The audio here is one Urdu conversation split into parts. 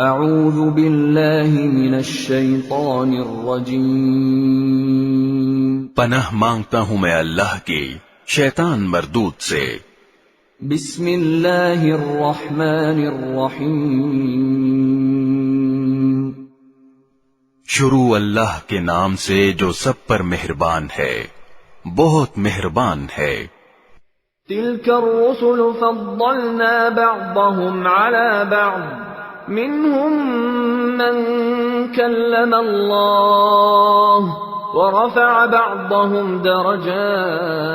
اعوذ باللہ من الشیطان الرجیم، پناہ مانگتا ہوں میں اللہ کی شیطان مردود سے۔ بسم اللہ الرحمن الرحیم، شروع اللہ کے نام سے جو سب پر مہربان ہے، بہت مہربان ہے۔ تلك الرسل فضلنا بعضهم على بعض منهم من كلم الله ورفع بعضهم درجات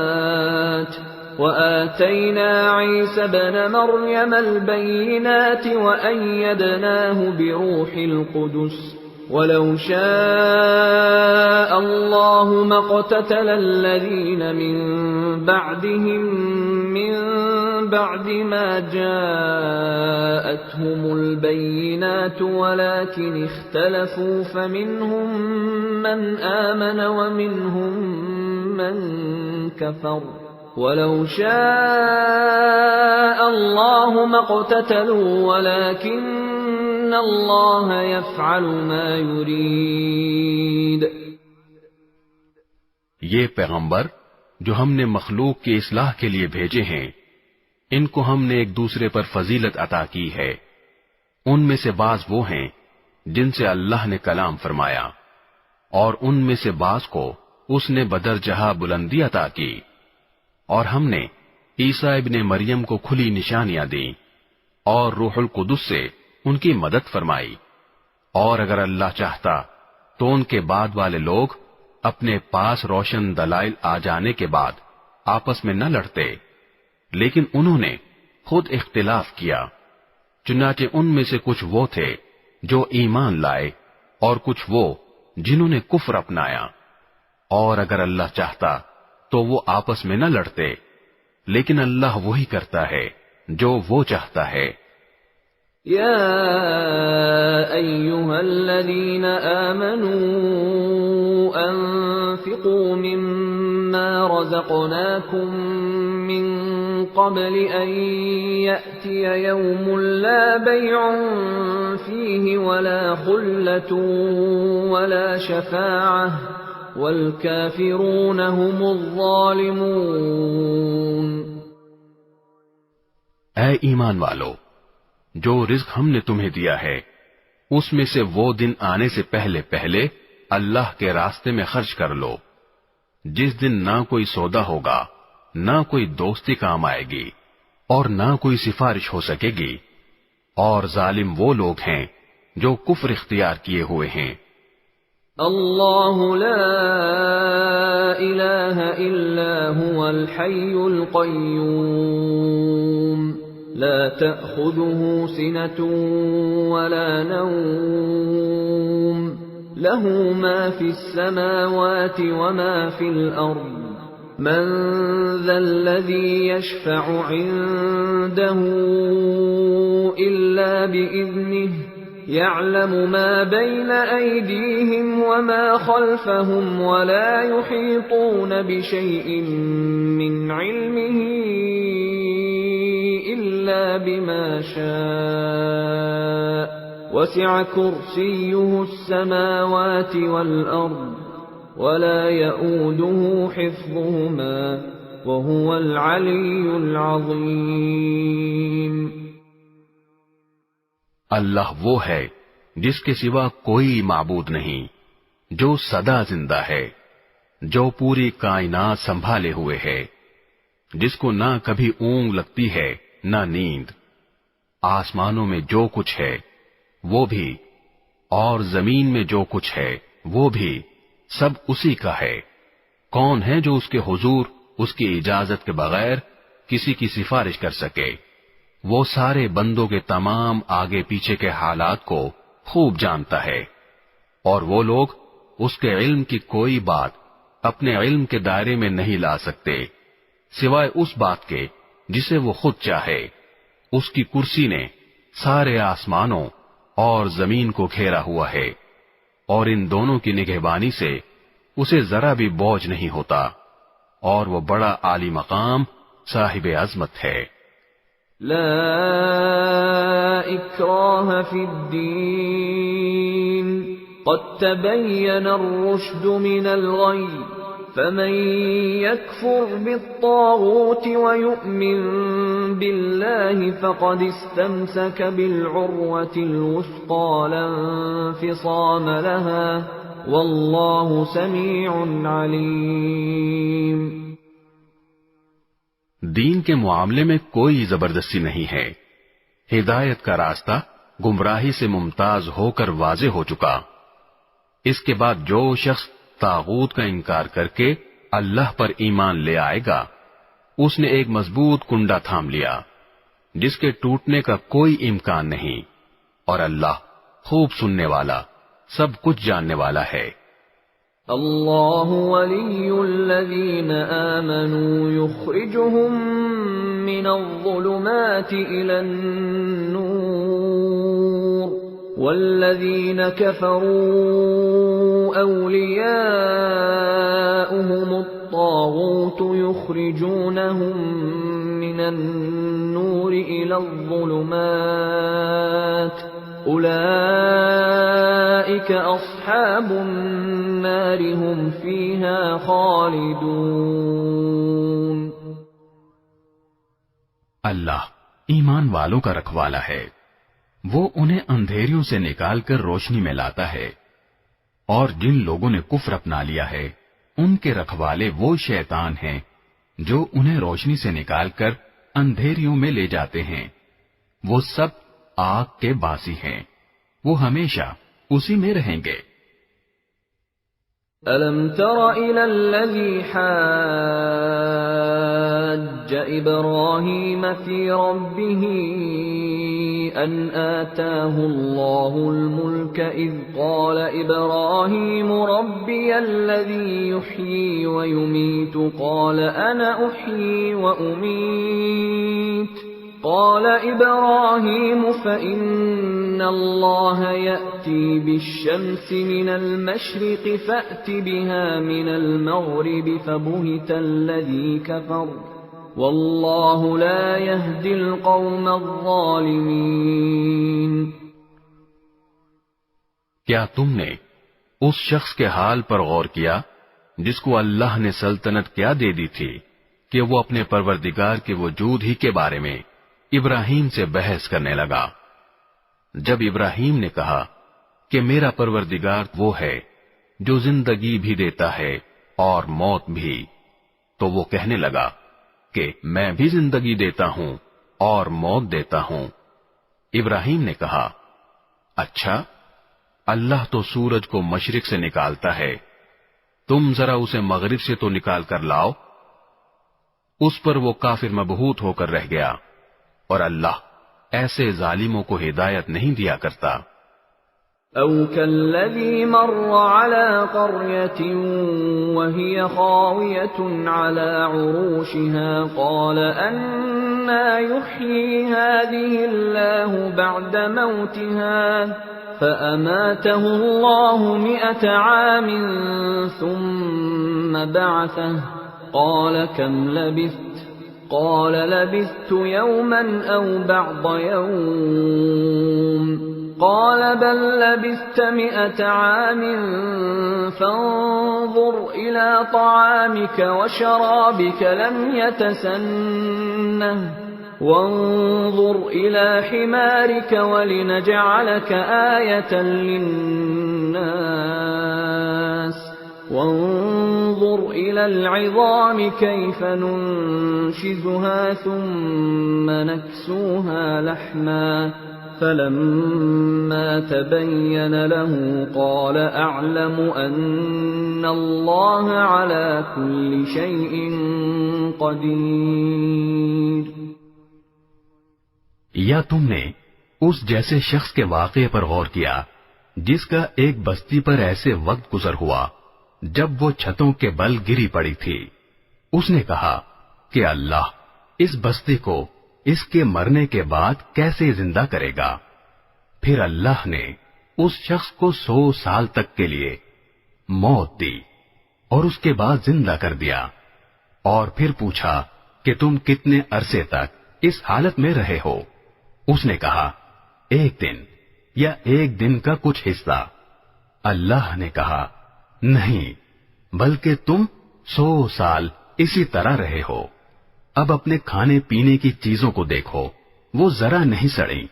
وآتينا عيسى ابن مريم البينات وأيدناه بروح القدس ولو شاء الله ما اقتتل الذين من بعدهم من بعد ما جاءتهم البينات ولكن اختلفوا فمنهم من آمن ومنهم من كفر ولو شاء الله ما اقتتلوا ولكن اللہ یفعل ما یرید۔ یہ پیغمبر جو ہم نے مخلوق کی اصلاح کے لیے بھیجے ہیں، ان کو ہم نے ایک دوسرے پر فضیلت عطا کی ہے۔ ان میں سے بعض وہ ہیں جن سے اللہ نے کلام فرمایا، اور ان میں سے بعض کو اس نے بدرجہ بلندی عطا کی، اور ہم نے عیسیٰ ابن مریم کو کھلی نشانیاں دیں اور روح القدس سے ان کی مدد فرمائی، اور اگر اللہ چاہتا تو ان کے بعد والے لوگ اپنے پاس روشن دلائل آ جانے کے بعد آپس میں نہ لڑتے، لیکن انہوں نے خود اختلاف کیا۔ چنانچہ ان میں سے کچھ وہ تھے جو ایمان لائے اور کچھ وہ جنہوں نے کفر اپنایا، اور اگر اللہ چاہتا تو وہ آپس میں نہ لڑتے، لیکن اللہ وہی کرتا ہے جو وہ چاہتا ہے۔ یا ایہا الذین آمنوا انفقوا مما رزقناکم من قبل ان یأتی یوم لا بیع فیہ ولا خلة ولا شفاعة والکافرون هم الظالمون۔ اے ایمان والو، جو رزق ہم نے تمہیں دیا ہے اس میں سے وہ دن آنے سے پہلے پہلے اللہ کے راستے میں خرچ کر لو، جس دن نہ کوئی سودا ہوگا، نہ کوئی دوستی کام آئے گی، اور نہ کوئی سفارش ہو سکے گی، اور ظالم وہ لوگ ہیں جو کفر اختیار کیے ہوئے ہیں۔ اللہ لا الہ الا هو الحی القیوم لا تأخذه سنة ولا نوم له ما في السماوات وما في الأرض من ذا الذي يشفع عنده إلا بإذنه يعلم ما بين أيديهم وما خلفهم ولا يحيطون بشيء من علمه إلا بما شاء وسع كرسيه السماوات والأرض ولا يؤوده حفظهما وهو العلي العظيم۔ اللہ وہ ہے جس کے سوا کوئی معبود نہیں، جو سدا زندہ ہے، جو پوری کائنات سنبھالے ہوئے ہے، جس کو نہ کبھی اونگ لگتی ہے نہ نیند۔ آسمانوں میں جو کچھ ہے وہ بھی، اور زمین میں جو کچھ ہے وہ بھی، سب اسی کا ہے۔ کون ہے جو اس کے حضور اس کی اجازت کے بغیر کسی کی سفارش کر سکے؟ وہ سارے بندوں کے تمام آگے پیچھے کے حالات کو خوب جانتا ہے، اور وہ لوگ اس کے علم کی کوئی بات اپنے علم کے دائرے میں نہیں لا سکتے سوائے اس بات کے جسے وہ خود چاہے۔ اس کی کرسی نے سارے آسمانوں اور زمین کو گھیرا ہوا ہے، اور ان دونوں کی نگہبانی سے اسے ذرا بھی بوجھ نہیں ہوتا، اور وہ بڑا عالی مقام صاحب عظمت ہے۔ لا اکراہ فی الدین قد تبین الرشد من الغی فمن يكفر بالطاغوت ويؤمن بالله فقد استمسك بالعروة الوثقى لا انفصام لها والله سميع عليم. دین کے معاملے میں کوئی زبردستی نہیں ہے. ہدایت کا راستہ گمراہی سے ممتاز ہو کر واضح ہو چکا. اس کے بعد جو شخص طاغوت کا انکار کر کے اللہ پر ایمان لے آئے گا اس نے ایک مضبوط کنڈا تھام لیا جس کے ٹوٹنے کا کوئی امکان نہیں، اور اللہ خوب سننے والا سب کچھ جاننے والا ہے. اللہ ولی الذین آمنوا یخرجهم من الظلمات الى النور والذین کفروا اولیاؤهم الطاغوت یخرجونهم من النور الى الظلمات اولئک اصحاب النار هم فیہا خالدون. اللہ ایمان والوں کا رکھوالا ہے. وہ انہیں اندھیریوں سے نکال کر روشنی میں لاتا ہے، اور جن لوگوں نے کفر اپنا لیا ہے ان کے رکھوالے وہ شیطان ہیں جو انہیں روشنی سے نکال کر اندھیریوں میں لے جاتے ہیں. وہ سب آگ کے باسی ہیں، وہ ہمیشہ اسی میں رہیں گے. أَلَمْ تَرَ إِلَى الَّذِي حَاجَّ إِبْرَاهِيمَ فِي رَبِّهِ أَنْ آتَاهُ اللَّهُ الْمُلْكَ إِذْ قَالَ إِبْرَاهِيمُ رَبِّيَ الَّذِي يُحْيِي وَيُمِيتُ قَالَ أَنَا أُحْيِي وَأُمِيتُ قال إبراهيم فإن الله يأتي بالشمس من المشرق فأت بها من المغرب فبهت الذي كفر والله لا يهدي القوم الظالمين. کیا تم نے اس شخص کے حال پر غور کیا جس کو اللہ نے سلطنت کیا دے دی تھی کہ وہ اپنے پروردگار کے وجود ہی کے بارے میں ابراہیم سے بحث کرنے لگا؟ جب ابراہیم نے کہا کہ میرا پروردگار وہ ہے جو زندگی بھی دیتا ہے اور موت بھی، تو وہ کہنے لگا کہ میں بھی زندگی دیتا ہوں اور موت دیتا ہوں. ابراہیم نے کہا اچھا، اللہ تو سورج کو مشرق سے نکالتا ہے، تم ذرا اسے مغرب سے تو نکال کر لاؤ. اس پر وہ کافر مبہوت ہو کر رہ گیا، اور اللہ ایسے ظالموں کو ہدایت نہیں دیا کرتا. او كالذي مر على قرية وهي خاوية على عروشها قال أنى يحيي هذه الله بعد موتها فأماته الله 100 عام ثم بعثه قال كم لبثت قال لبثت يوما أو بعض يوم قال بل لبثت 100 عام فانظر إلى طعامك وشرابك لم يتسنه وانظر إلى حمارك ولنجعلك آية للناس وانظر إلى العظام كيف ننشزها ثم نكسوها لحما فلما تبين له قال أعلم أن الله على كل شيء قدير. یا تم نے اس جیسے شخص کے واقعے پر غور کیا جس کا ایک بستی پر ایسے وقت گزر ہوا جب وہ چھتوں کے بل گری پڑی تھی. اس نے کہا کہ اللہ اس بستی کو اس کے مرنے کے بعد کیسے زندہ کرے گا؟ پھر اللہ نے اس شخص کو 100 سال تک کے لیے موت دی اور اس کے بعد زندہ کر دیا، اور پھر پوچھا کہ تم کتنے عرصے تک اس حالت میں رہے ہو؟ اس نے کہا 1 دن یا 1 دن کا کچھ حصہ۔ اللہ نے کہا نہیں، بلکہ تم 100 سال اسی طرح رہے ہو۔ اب اپنے کھانے پینے کی چیزوں کو دیکھو، وہ ذرا نہیں سڑیں،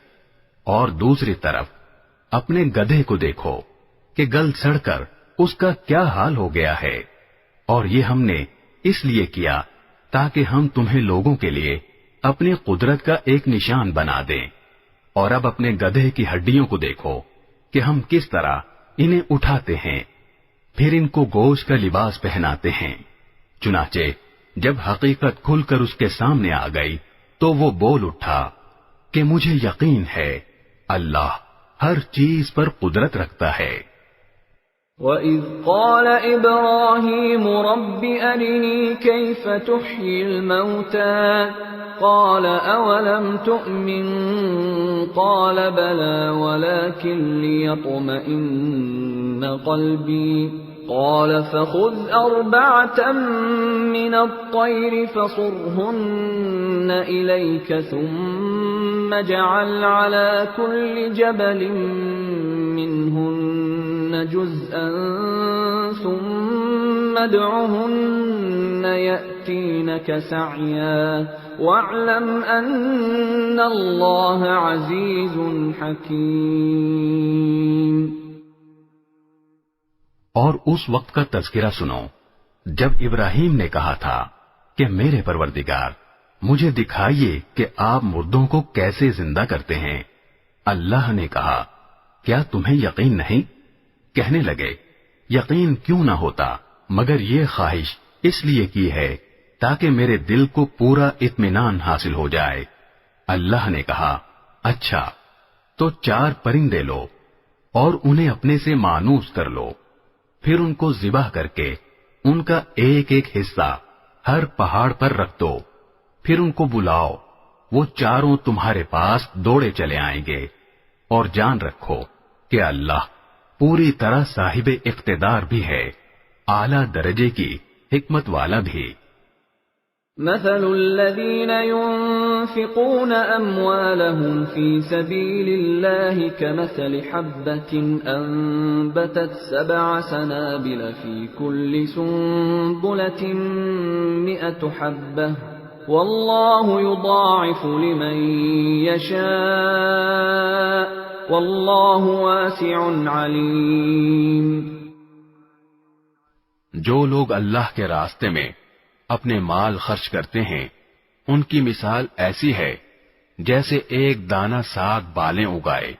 اور دوسری طرف اپنے گدھے کو دیکھو کہ گل سڑ کر اس کا کیا حال ہو گیا ہے۔ اور یہ ہم نے اس لیے کیا تاکہ ہم تمہیں لوگوں کے لیے اپنی قدرت کا ایک نشان بنا دیں۔ اور اب اپنے گدھے کی ہڈیوں کو دیکھو کہ ہم کس طرح انہیں اٹھاتے ہیں، پھر ان کو گوشت کا لباس پہناتے ہیں۔ چنانچہ جب حقیقت کھل کر اس کے سامنے آ گئی تو وہ بول اٹھا کہ مجھے یقین ہے اللہ ہر چیز پر قدرت رکھتا ہے۔ وَإِذْ قَالَ إِبْرَاهِيمُ رَبِّ أَرِنِي كَيْفَ تُحْيِي الْمَوْتَى قَالَ أَوَلَمْ تُؤْمِنْ قَالَ بَلَى وَلَكِنْ لِيَطْمَئِنَّ قَلْبِي قَالَ فَخُذْ 4 مِنَ الطَّيْرِ فَصُرْهُنَّ إِلَيْكَ ثُمَّ اجْعَلْ عَلَى كُلِّ جَبَلٍ مِّنْهُنَّ جُزْءًا ثُمَّ ادْعُهُنَّ يَأْتِينَكَ سَعْيًا وَاعْلَمْ أَنَّ اللَّهَ عَزِيزٌ حَكِيمٌ۔ اور اس وقت کا تذکرہ سنو جب ابراہیم نے کہا تھا کہ میرے پروردگار مجھے دکھائیے کہ آپ مردوں کو کیسے زندہ کرتے ہیں۔ اللہ نے کہا کیا تمہیں یقین نہیں؟ کہنے لگے یقین کیوں نہ ہوتا، مگر یہ خواہش اس لیے کی ہے تاکہ میرے دل کو پورا اطمینان حاصل ہو جائے۔ اللہ نے کہا اچھا تو 4 پرندے لو اور انہیں اپنے سے مانوس کر لو، پھر ان کو ذبح کر کے ان کا ایک ایک حصہ ہر پہاڑ پر رکھ دو، پھر ان کو بلاؤ، وہ چاروں تمہارے پاس دوڑے چلے آئیں گے، اور جان رکھو کہ اللہ پوری طرح صاحب اقتدار بھی ہے، اعلیٰ درجے کی حکمت والا بھی۔ مثل الذين ينفقون أموالهم في سبيل الله كمثل حبة أنبتت 7 سنابل في كل سنبلة 100 حبة والله يضاعف لمن يشاء والله واسع عليم۔ جو لوگ اللہ کے راستے میں اپنے مال خرچ کرتے ہیں ان کی مثال ایسی ہے جیسے ایک دانہ ساگ بالیں اگائے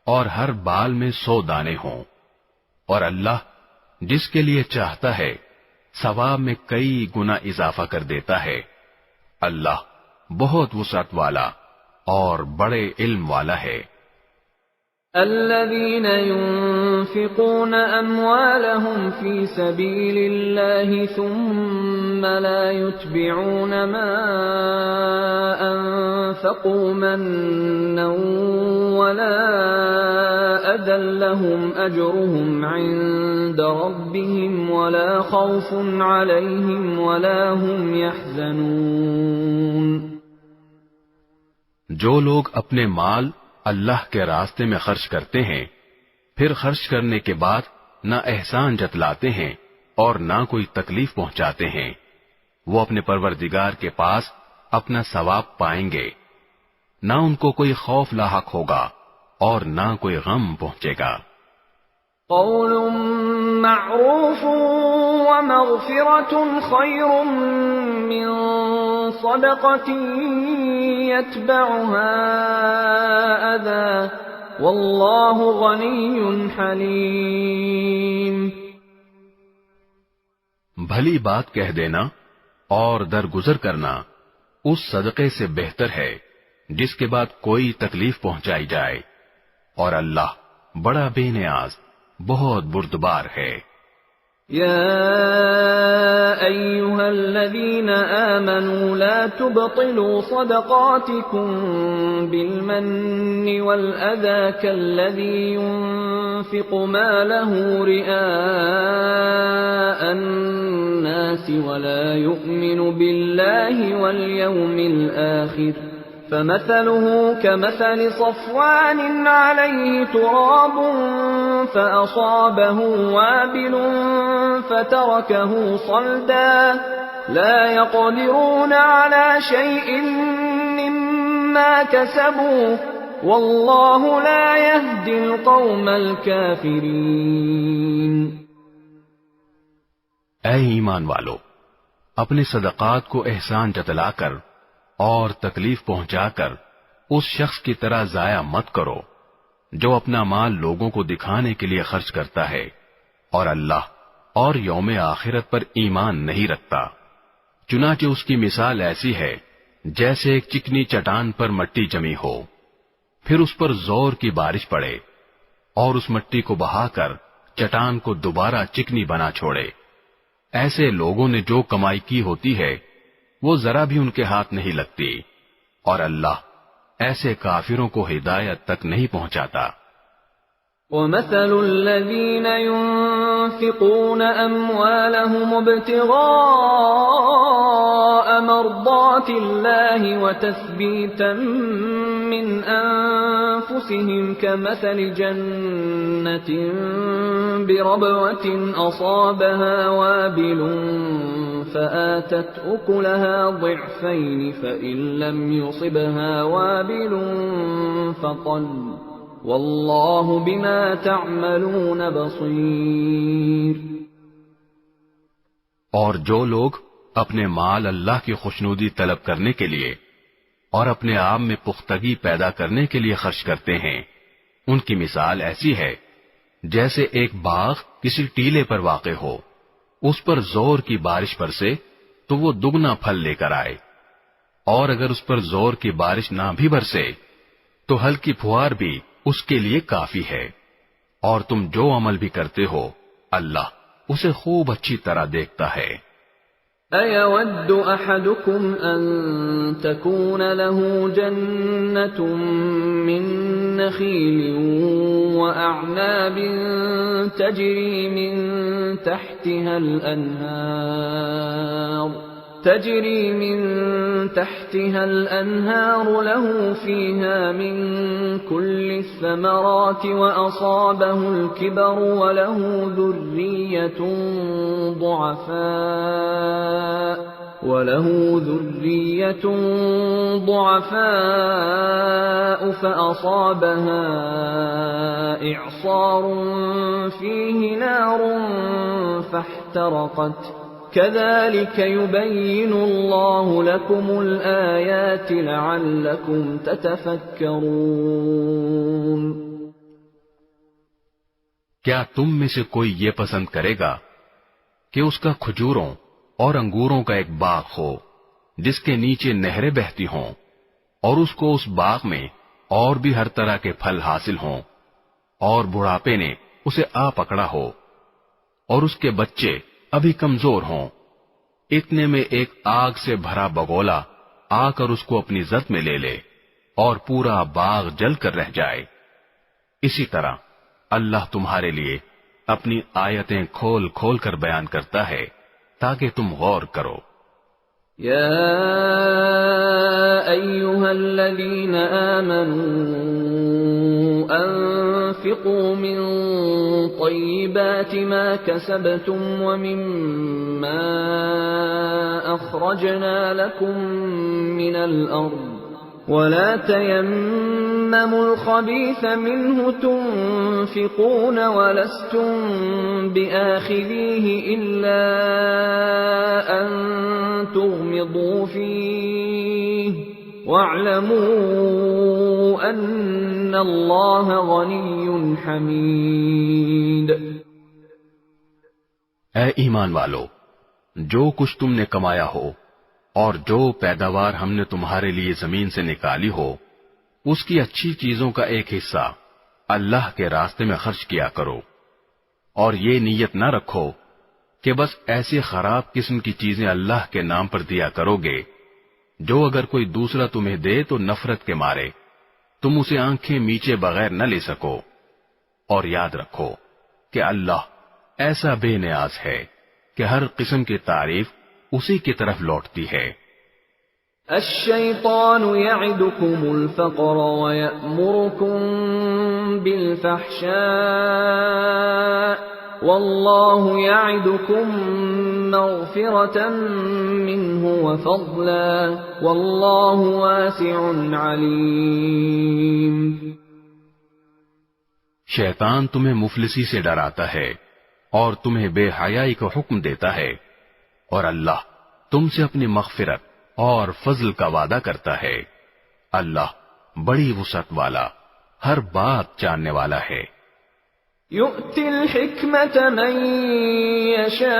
اور ہر بال میں 100 دانے ہوں، اور اللہ جس کے لیے چاہتا ہے ثواب میں کئی گنا اضافہ کر دیتا ہے۔ اللہ بہت وسعت والا اور بڑے علم والا ہے۔ الذين ينفقون أموالهم في سبيل الله ثم لا يتبعون ما أنفقوا منا ولا أذى لهم أجرهم عند ربهم ولا خوف عليهم ولا هم يحزنون۔ جو لوگ اپنے مال اللہ کے راستے میں خرچ کرتے ہیں پھر خرچ کرنے کے بعد نہ احسان جتلاتے ہیں اور نہ کوئی تکلیف پہنچاتے ہیں، وہ اپنے پروردگار کے پاس اپنا ثواب پائیں گے، نہ ان کو کوئی خوف لاحق ہوگا اور نہ کوئی غم پہنچے گا۔ قول معروف ومغفرة خير من صدقة يتبعها أذى والله غني حليم۔ بھلی بات کہہ دینا اور درگزر کرنا اس صدقے سے بہتر ہے جس کے بعد کوئی تکلیف پہنچائی جائے، اور اللہ بڑا بے نیاز بہت بردبار ہے۔ يا أيها الذين آمنوا لا تبطلوا صدقاتكم بالمن والأذى كالذي ينفق ماله رئاء الناس ولا يؤمن بالله واليوم الآخر فمثله كمثل صفوان عليه تراب فأصابه وابل فتركه صلدا لا يقدرون على شيء مما كسبوا والله لا يهدي القوم الكافرين۔ اے ایمان والو، اپنے صدقات کو احسان جتلا کر اور تکلیف پہنچا کر اس شخص کی طرح ضائع مت کرو جو اپنا مال لوگوں کو دکھانے کے لیے خرچ کرتا ہے اور اللہ اور یوم آخرت پر ایمان نہیں رکھتا۔ چنانچہ اس کی مثال ایسی ہے جیسے ایک چکنی چٹان پر مٹی جمی ہو، پھر اس پر زور کی بارش پڑے اور اس مٹی کو بہا کر چٹان کو دوبارہ چکنی بنا چھوڑے۔ ایسے لوگوں نے جو کمائی کی ہوتی ہے وہ ذرا بھی ان کے ہاتھ نہیں لگتی، اور اللہ ایسے کافروں کو ہدایت تک نہیں پہنچاتا۔ وَمَثَلُ الَّذِينَ يُنْفِقُونَ أَمْوَالَهُمُ ابْتِغَاءَ مَرْضَاتِ اللَّهِ وَتَثْبِيتًا مِّنْ أَنفُسِهِمْ كَمَثَلِ جَنَّةٍ بِرَبْوَةٍ أَصَابَهَا وَابِلٌ فَآتَتْ أُكُلَهَا ضِعْفَيْنِ فَإِن لَّمْ يُصِبْهَا وَابِلٌ فَطَلٌّ واللہ بما تعملون بصیر۔ اور جو لوگ اپنے مال اللہ کی خوشنودی طلب کرنے کے لیے اور اپنے آپ میں پختگی پیدا کرنے کے لیے خرچ کرتے ہیں، ان کی مثال ایسی ہے جیسے ایک باغ کسی ٹیلے پر واقع ہو، اس پر زور کی بارش برسے تو وہ دگنا پھل لے کر آئے، اور اگر اس پر زور کی بارش نہ بھی برسے تو ہلکی پھوار بھی اس کے لیے کافی ہے۔ اور تم جو عمل بھی کرتے ہو اللہ اسے خوب اچھی طرح دیکھتا ہے۔ أَيَوَدُّ أَحَدُكُمْ أَن تَكُونَ لَهُ جَنَّةٌ مِّن نَّخِيلٍ وَأَعْنَابٍ تَجْرِي مِن تحتها الأنهار له فيها من كل الثمرات وأصابه الكبر وله ذرية ضعفاء فأصابها إعصار فيه نار فاحترقت كذلك يبين الله لكم الآيات لعلكم تتفكرون۔ کیا تم میں سے کوئی یہ پسند کرے گا کہ اس کا کھجوروں اور انگوروں کا ایک باغ ہو جس کے نیچے نہریں بہتی ہوں، اور اس کو اس باغ میں اور بھی ہر طرح کے پھل حاصل ہوں، اور بڑھاپے نے اسے آ پکڑا ہو اور اس کے بچے ابھی کمزور ہوں، اتنے میں ایک آگ سے بھرا بگولا آ کر اس کو اپنی زد میں لے لے اور پورا باغ جل کر رہ جائے۔ اسی طرح اللہ تمہارے لیے اپنی آیتیں کھول کھول کر بیان کرتا ہے تاکہ تم غور کرو۔ یا ایھا الذین آمنوا انفقوا من طیبات ما کسبتم ومما اخرجنا لكم من الارض ولا تيمموا الخبيث منه تنفقون ولستم بآخذيه إلا أن تغمضوا فيه واعلموا أن الله غني حميد۔ اے ایمان والو، جو کچھ تم نے کمایا ہو اور جو پیداوار ہم نے تمہارے لیے زمین سے نکالی ہو، اس کی اچھی چیزوں کا ایک حصہ اللہ کے راستے میں خرچ کیا کرو، اور یہ نیت نہ رکھو کہ بس ایسی خراب قسم کی چیزیں اللہ کے نام پر دیا کرو گے جو اگر کوئی دوسرا تمہیں دے تو نفرت کے مارے تم اسے آنکھیں میچے بغیر نہ لے سکو، اور یاد رکھو کہ اللہ ایسا بے نیاز ہے کہ ہر قسم کی تعریف اسی کی طرف لوٹتی ہے۔ الشیطان یعدکم الفقر ویأمرکم بالفحشاء واللہ یعدکم مغفرة منہ وفضلا واللہ واسع علیم. شیطان تمہیں مفلسی سے ڈراتا ہے اور تمہیں بے حیائی کا حکم دیتا ہے، اور اللہ تم سے اپنی مغفرت اور فضل کا وعدہ کرتا ہے. اللہ بڑی وسعت والا، ہر بات جاننے والا ہے. یؤتی الحکمت من یشاء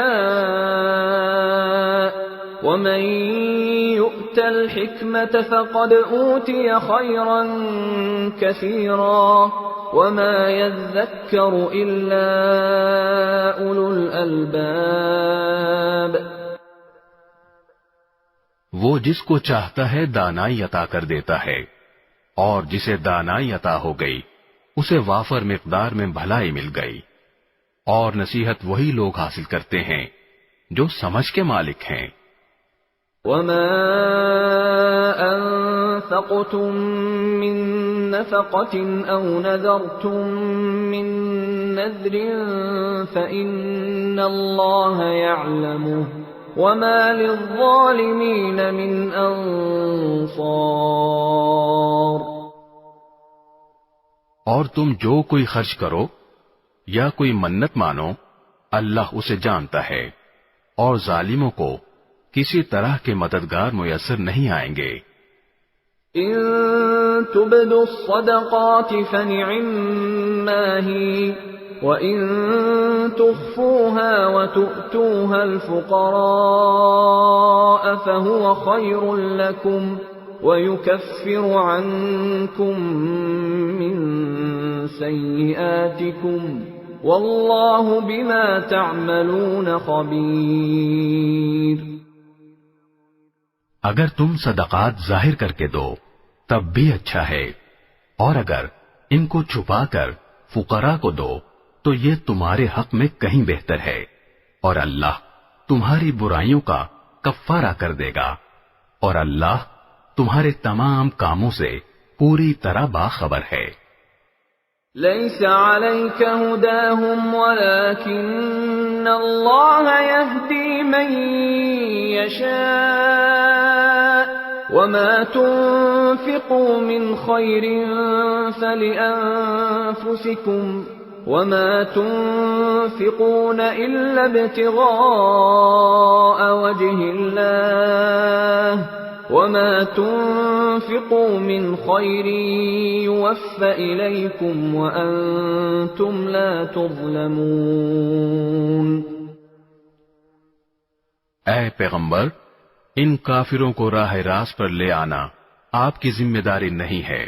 ومن یؤت الحکمت فقد اوتی خیرا کثیرا وما يذكر الا اولو الالباب. وہ جس کو چاہتا ہے دانائی عطا کر دیتا ہے، اور جسے دانائی عطا ہو گئی اسے وافر مقدار میں بھلائی مل گئی. اور نصیحت وہی لوگ حاصل کرتے ہیں جو سمجھ کے مالک ہیں. وما انفقتم من نفقة او نذرتم من نذر فإن الله يعلمه وما للظالمين من انصار. اور تم جو کوئی خرچ کرو یا کوئی منت مانو، اللہ اسے جانتا ہے، اور ظالموں کو کسی طرح کے مددگار میسر نہیں آئیں گے. ان تبدوا الصدقات فنعما هي وان تخفوها وتؤتوها الفقراء فهو خير لكم ويكفر عنكم من سيئاتكم والله بما تعملون خبير. اگر تم صدقات ظاہر کر کے دو تب بھی اچھا ہے، اور اگر ان کو چھپا کر فقراء کو دو تو یہ تمہارے حق میں کہیں بہتر ہے، اور اللہ تمہاری برائیوں کا کفارہ کر دے گا، اور اللہ تمہارے تمام کاموں سے پوری طرح باخبر ہے. ليس عليك هداهم ولكن الله يهدي من يشاء وما تنفقوا من خير فلأنفسكم وما تنفقون إلا ابتغاء وجه الله وما تنفقوا من خير يوفى إليكم وأنتم لا تظلمون. اے پیغمبر، ان کافروں کو راہ راست پر لے آنا آپ کی ذمہ داری نہیں ہے،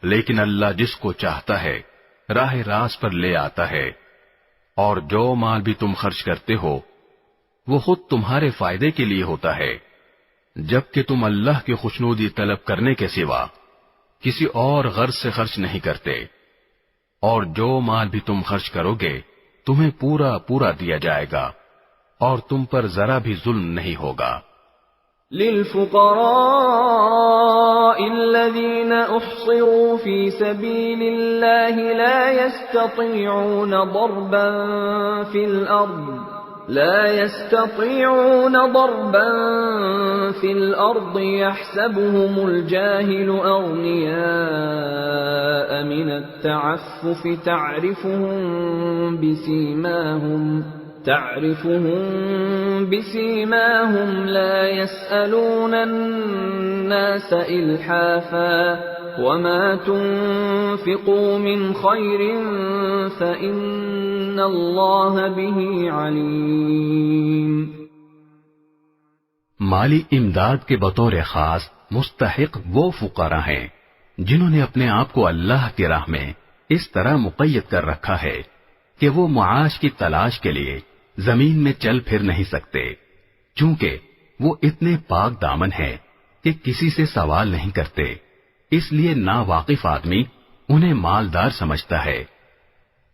لیکن اللہ جس کو چاہتا ہے راہ راست پر لے آتا ہے، اور جو مال بھی تم خرچ کرتے ہو وہ خود تمہارے فائدے کے لیے ہوتا ہے، جبکہ تم اللہ کی خوشنودی طلب کرنے کے سوا کسی اور غرض سے خرچ نہیں کرتے، اور جو مال بھی تم خرچ کرو گے تمہیں پورا پورا دیا جائے گا، اور تم پر ذرا بھی ظلم نہیں ہوگا. للفقراء الذين احصروا في سبيل الله لا يستطيعون ضربا في الأرض يحسبهم الجاهل أغنياء من التعفف تعرفهم بسيماهم لا يسألون الناس إلحافا وما تنفقوا من خير فإن الله به عليم. مالی امداد کے بطور خاص مستحق وہ فقراء ہیں جنہوں نے اپنے آپ کو اللہ کی راہ میں اس طرح مقید کر رکھا ہے کہ وہ معاش کی تلاش کے لیے زمین میں چل پھر نہیں سکتے، چونکہ وہ اتنے پاک دامن ہیں کہ کسی سے سوال نہیں کرتے، اس لیے ناواقف آدمی انہیں مالدار سمجھتا ہے.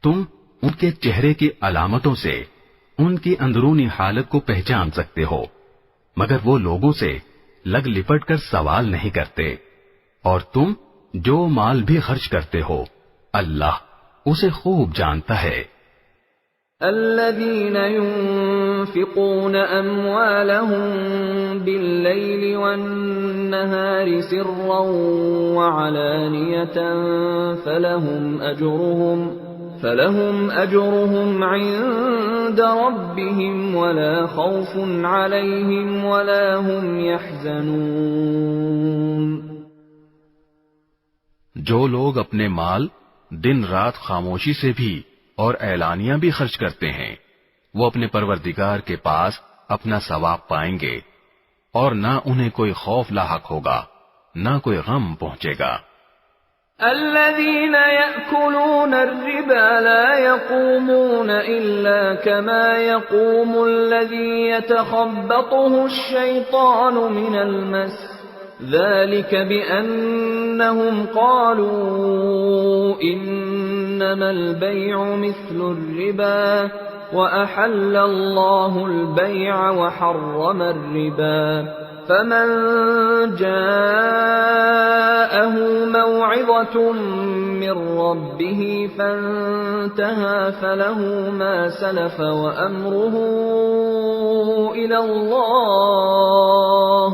تم ان کے چہرے کی علامتوں سے ان کی اندرونی حالت کو پہچان سکتے ہو، مگر وہ لوگوں سے لگ لپٹ کر سوال نہیں کرتے، اور تم جو مال بھی خرچ کرتے ہو اللہ اسے خوب جانتا ہے۔ الذين ينفقون أموالهم بالليل والنهار سرا وعلانية فلهم أجرهم عند ربهم ولا خوف عليهم ولا هم يحزنون۔ جو لوگ اپنے مال دن رات خاموشی سے بھی اور اعلانیہ بھی خرچ کرتے ہیں وہ اپنے پروردگار کے پاس اپنا ثواب پائیں گے اور نہ انہیں کوئی خوف لاحق ہوگا نہ کوئی غم پہنچے گا۔ الذين يأكلون الربا لا يقومون إلا كما يقوم الذي يتخبطه الشيطان من المس ذلك بأنهم قالوا إنما البيع مثل الربا وأحل الله البيع وحرم الربا فمن جاءه موعظة من ربه فانتهى فله ما سلف وأمره إلى الله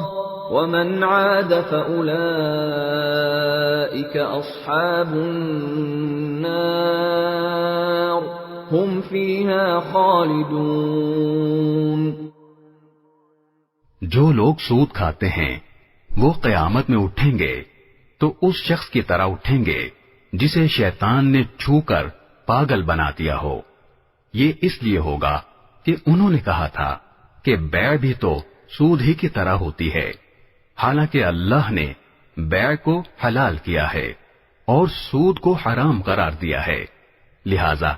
ومن عاد فأولئك أصحاب النار هم فيها خالدون۔ جو لوگ سود کھاتے ہیں وہ قیامت میں اٹھیں گے تو اس شخص کی طرح اٹھیں گے جسے شیطان نے چھو کر پاگل بنا دیا ہو۔ یہ اس لیے ہوگا کہ انہوں نے کہا تھا کہ بیع بھی تو سود ہی کی طرح ہوتی ہے، حالانکہ اللہ نے بیع کو حلال کیا ہے اور سود کو حرام قرار دیا ہے۔ لہذا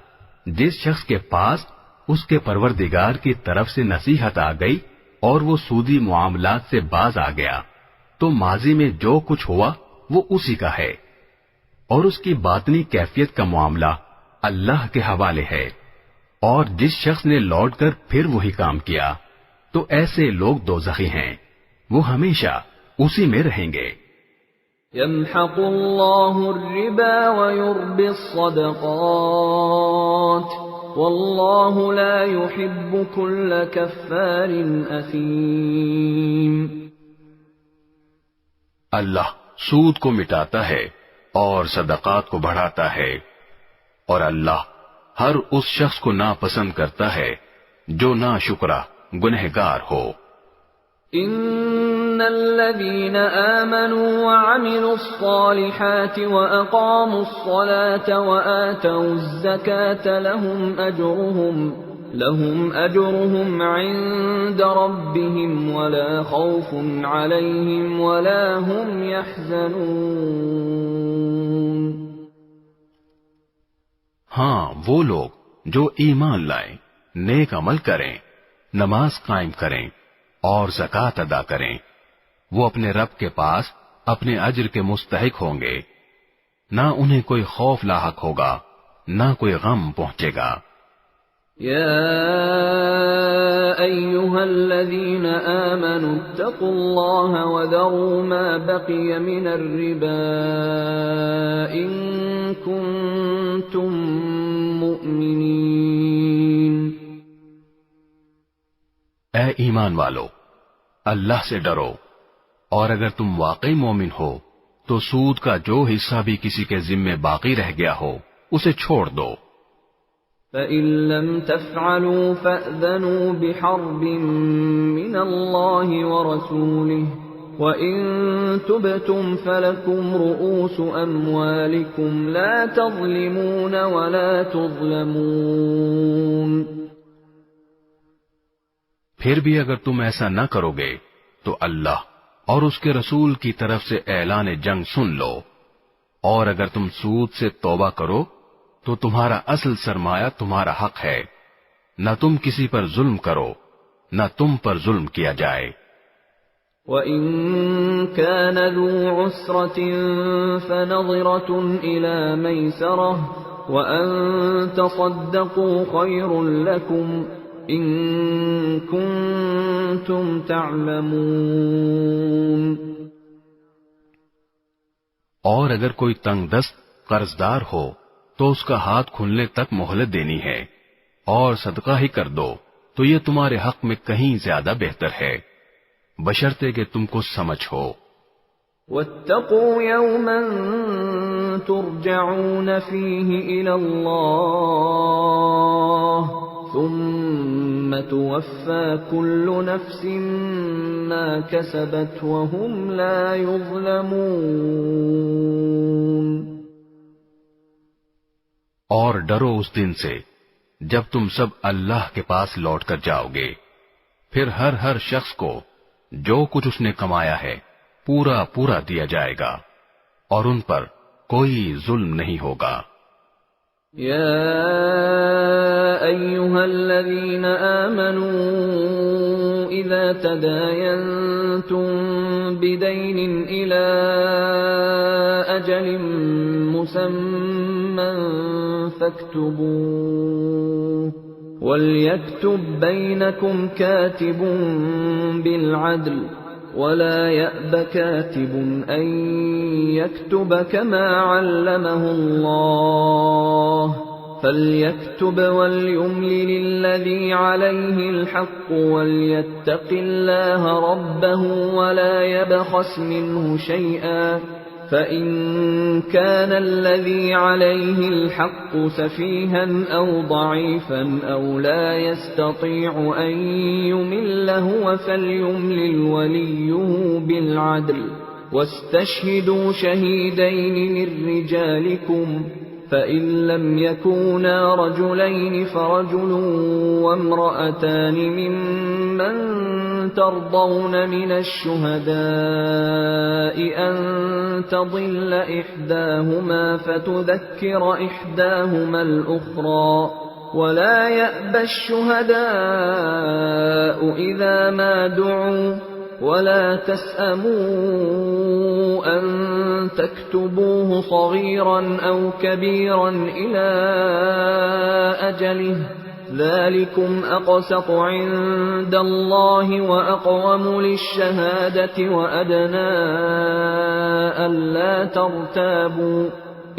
جس شخص کے پاس اس کے پروردگار کی طرف سے نصیحت آ گئی اور وہ سودی معاملات سے باز آ گیا تو ماضی میں جو کچھ ہوا وہ اسی کا ہے، اور اس کی باطنی کیفیت کا معاملہ اللہ کے حوالے ہے، اور جس شخص نے لوٹ کر پھر وہی کام کیا تو ایسے لوگ دوزخی ہیں، وہ ہمیشہ اسی میں رہیں گے۔ يمحق الله الربا ويربي الصدقات والله لا يحب كل كفار أثيم۔ اللہ سود کو مٹاتا ہے اور صدقات کو بڑھاتا ہے، اور اللہ ہر اس شخص کو ناپسند کرتا ہے جو ناشکرا گنہگار ہو۔ ان الذين آمنوا وعملوا الصالحات واقاموا الصلاة وآتوا الزكاة لهم اجرهم عند ربهم ولا خوف عليهم ولا هم يحزنون۔ ہاں وہ لوگ جو ایمان لائیں، نیک عمل کریں، نماز قائم کریں اور زکوٰۃ ادا کریں، وہ اپنے رب کے پاس اپنے اجر کے مستحق ہوں گے، نہ انہیں کوئی خوف لاحق ہوگا نہ کوئی غم پہنچے گا۔ يا أيها الذين آمنوا اتقوا الله وذروا ما بقي من الربا إن كنتم مؤمنين۔ اے ایمان والو، اللہ سے ڈرو، اور اگر تم واقعی مومن ہو تو سود کا جو حصہ بھی کسی کے ذمے باقی رہ گیا ہو اسے چھوڑ دو۔ فَإِن لَّمْ تَفْعَلُوا فَأْذَنُوا بِحَرْبٍ مِّنَ اللَّهِ وَرَسُولِهِ وَإِن تُبْتُمْ فَلَكُمْ رُءُوسُ أَمْوَالِكُمْ لَا تَظْلِمُونَ وَلَا تُظْلَمُونَ۔ پھر بھی اگر تم ایسا نہ کرو گے تو اللہ اور اس کے رسول کی طرف سے اعلان جنگ سن لو، اور اگر تم سود سے توبہ کرو تو تمہارا اصل سرمایہ تمہارا حق ہے، نہ تم کسی پر ظلم کرو نہ تم پر ظلم کیا جائے۔ وَإِن كَانَ ذُو عُسْرَةٍ فَنَظِرَةٌ إِلَى مَيْسَرَةٍ وَأَن تَصَدَّقُوا خَيْرٌ لَكُمْ إن كنتم تعلمون۔ اور اگر کوئی تنگ دست قرضدار ہو تو اس کا ہاتھ کھلنے تک مہلت دینی ہے، اور صدقہ ہی کر دو تو یہ تمہارے حق میں کہیں زیادہ بہتر ہے، بشرطے کہ تم کو سمجھ ہو۔ واتقوا يوما ترجعون فيه إلى الله ثم توفى كل نفس ما كسبت وهم لا يظلمون۔ اور ڈرو اس دن سے جب تم سب اللہ کے پاس لوٹ کر جاؤ گے، پھر ہر شخص کو جو کچھ اس نے کمایا ہے پورا پورا دیا جائے گا، اور ان پر کوئی ظلم نہیں ہوگا۔ یا ایھا الذین آمنوا اذا تداینتم بدین الی اجل مسمى فاکتبوه وَلْيَكْتُبْ بَيْنَكُمْ كَاتِبٌ بِالْعَدْلِ وَلَا يَأْبَ كَاتِبٌ أَن يَكْتُبَ كَمَا عَلَّمَهُ اللَّهُ فَلْيَكْتُبْ وَلْيُمْلِلِ الَّذِي عَلَيْهِ الْحَقُّ وَلْيَتَّقِ اللَّهَ رَبَّهُ وَلَا يَبْخَسْ مِنْهُ شَيْئًا فَإِن كَانَ الَّذِي عَلَيْهِ الْحَقُّ سَفِيهًا أَوْ ضَعِيفًا أَوْ لَا يَسْتَطِيعُ أَن يُمِلَّ هُوَ فَلْيُمْلِلْ وَلِيُّهُ بِالْعَدْلِ وَاسْتَشْهِدُوا شَهِيدَيْنِ مِن رِّجَالِكُمْ فَإِن لَّمْ يَكُونَا رَجُلَيْنِ فَرَجُلٌ وَامْرَأَتَانِ مِمَّن تَرْضَوْنَ مِنَ الشُّهَدَاءِ أَن تَضِلَّ إِحْدَاهُمَا فَتُذَكِّرَ إِحْدَاهُمَا الْأُخْرَى وَلَا يَأْبَ الشُّهَدَاءُ إِذَا مَا دُعُوا وَلَا تَسْأَمُوا أَن تَكْتُبُوهُ صَغِيرًا أَوْ كَبِيرًا إِلَى أَجَلِهِ ذَلِكُمْ أَقْسَطُ عِندَ اللَّهِ وَأَقْوَمُ لِلشَّهَادَةِ وَأَدْنَىٰ أَلَّا تَرْتَابُوا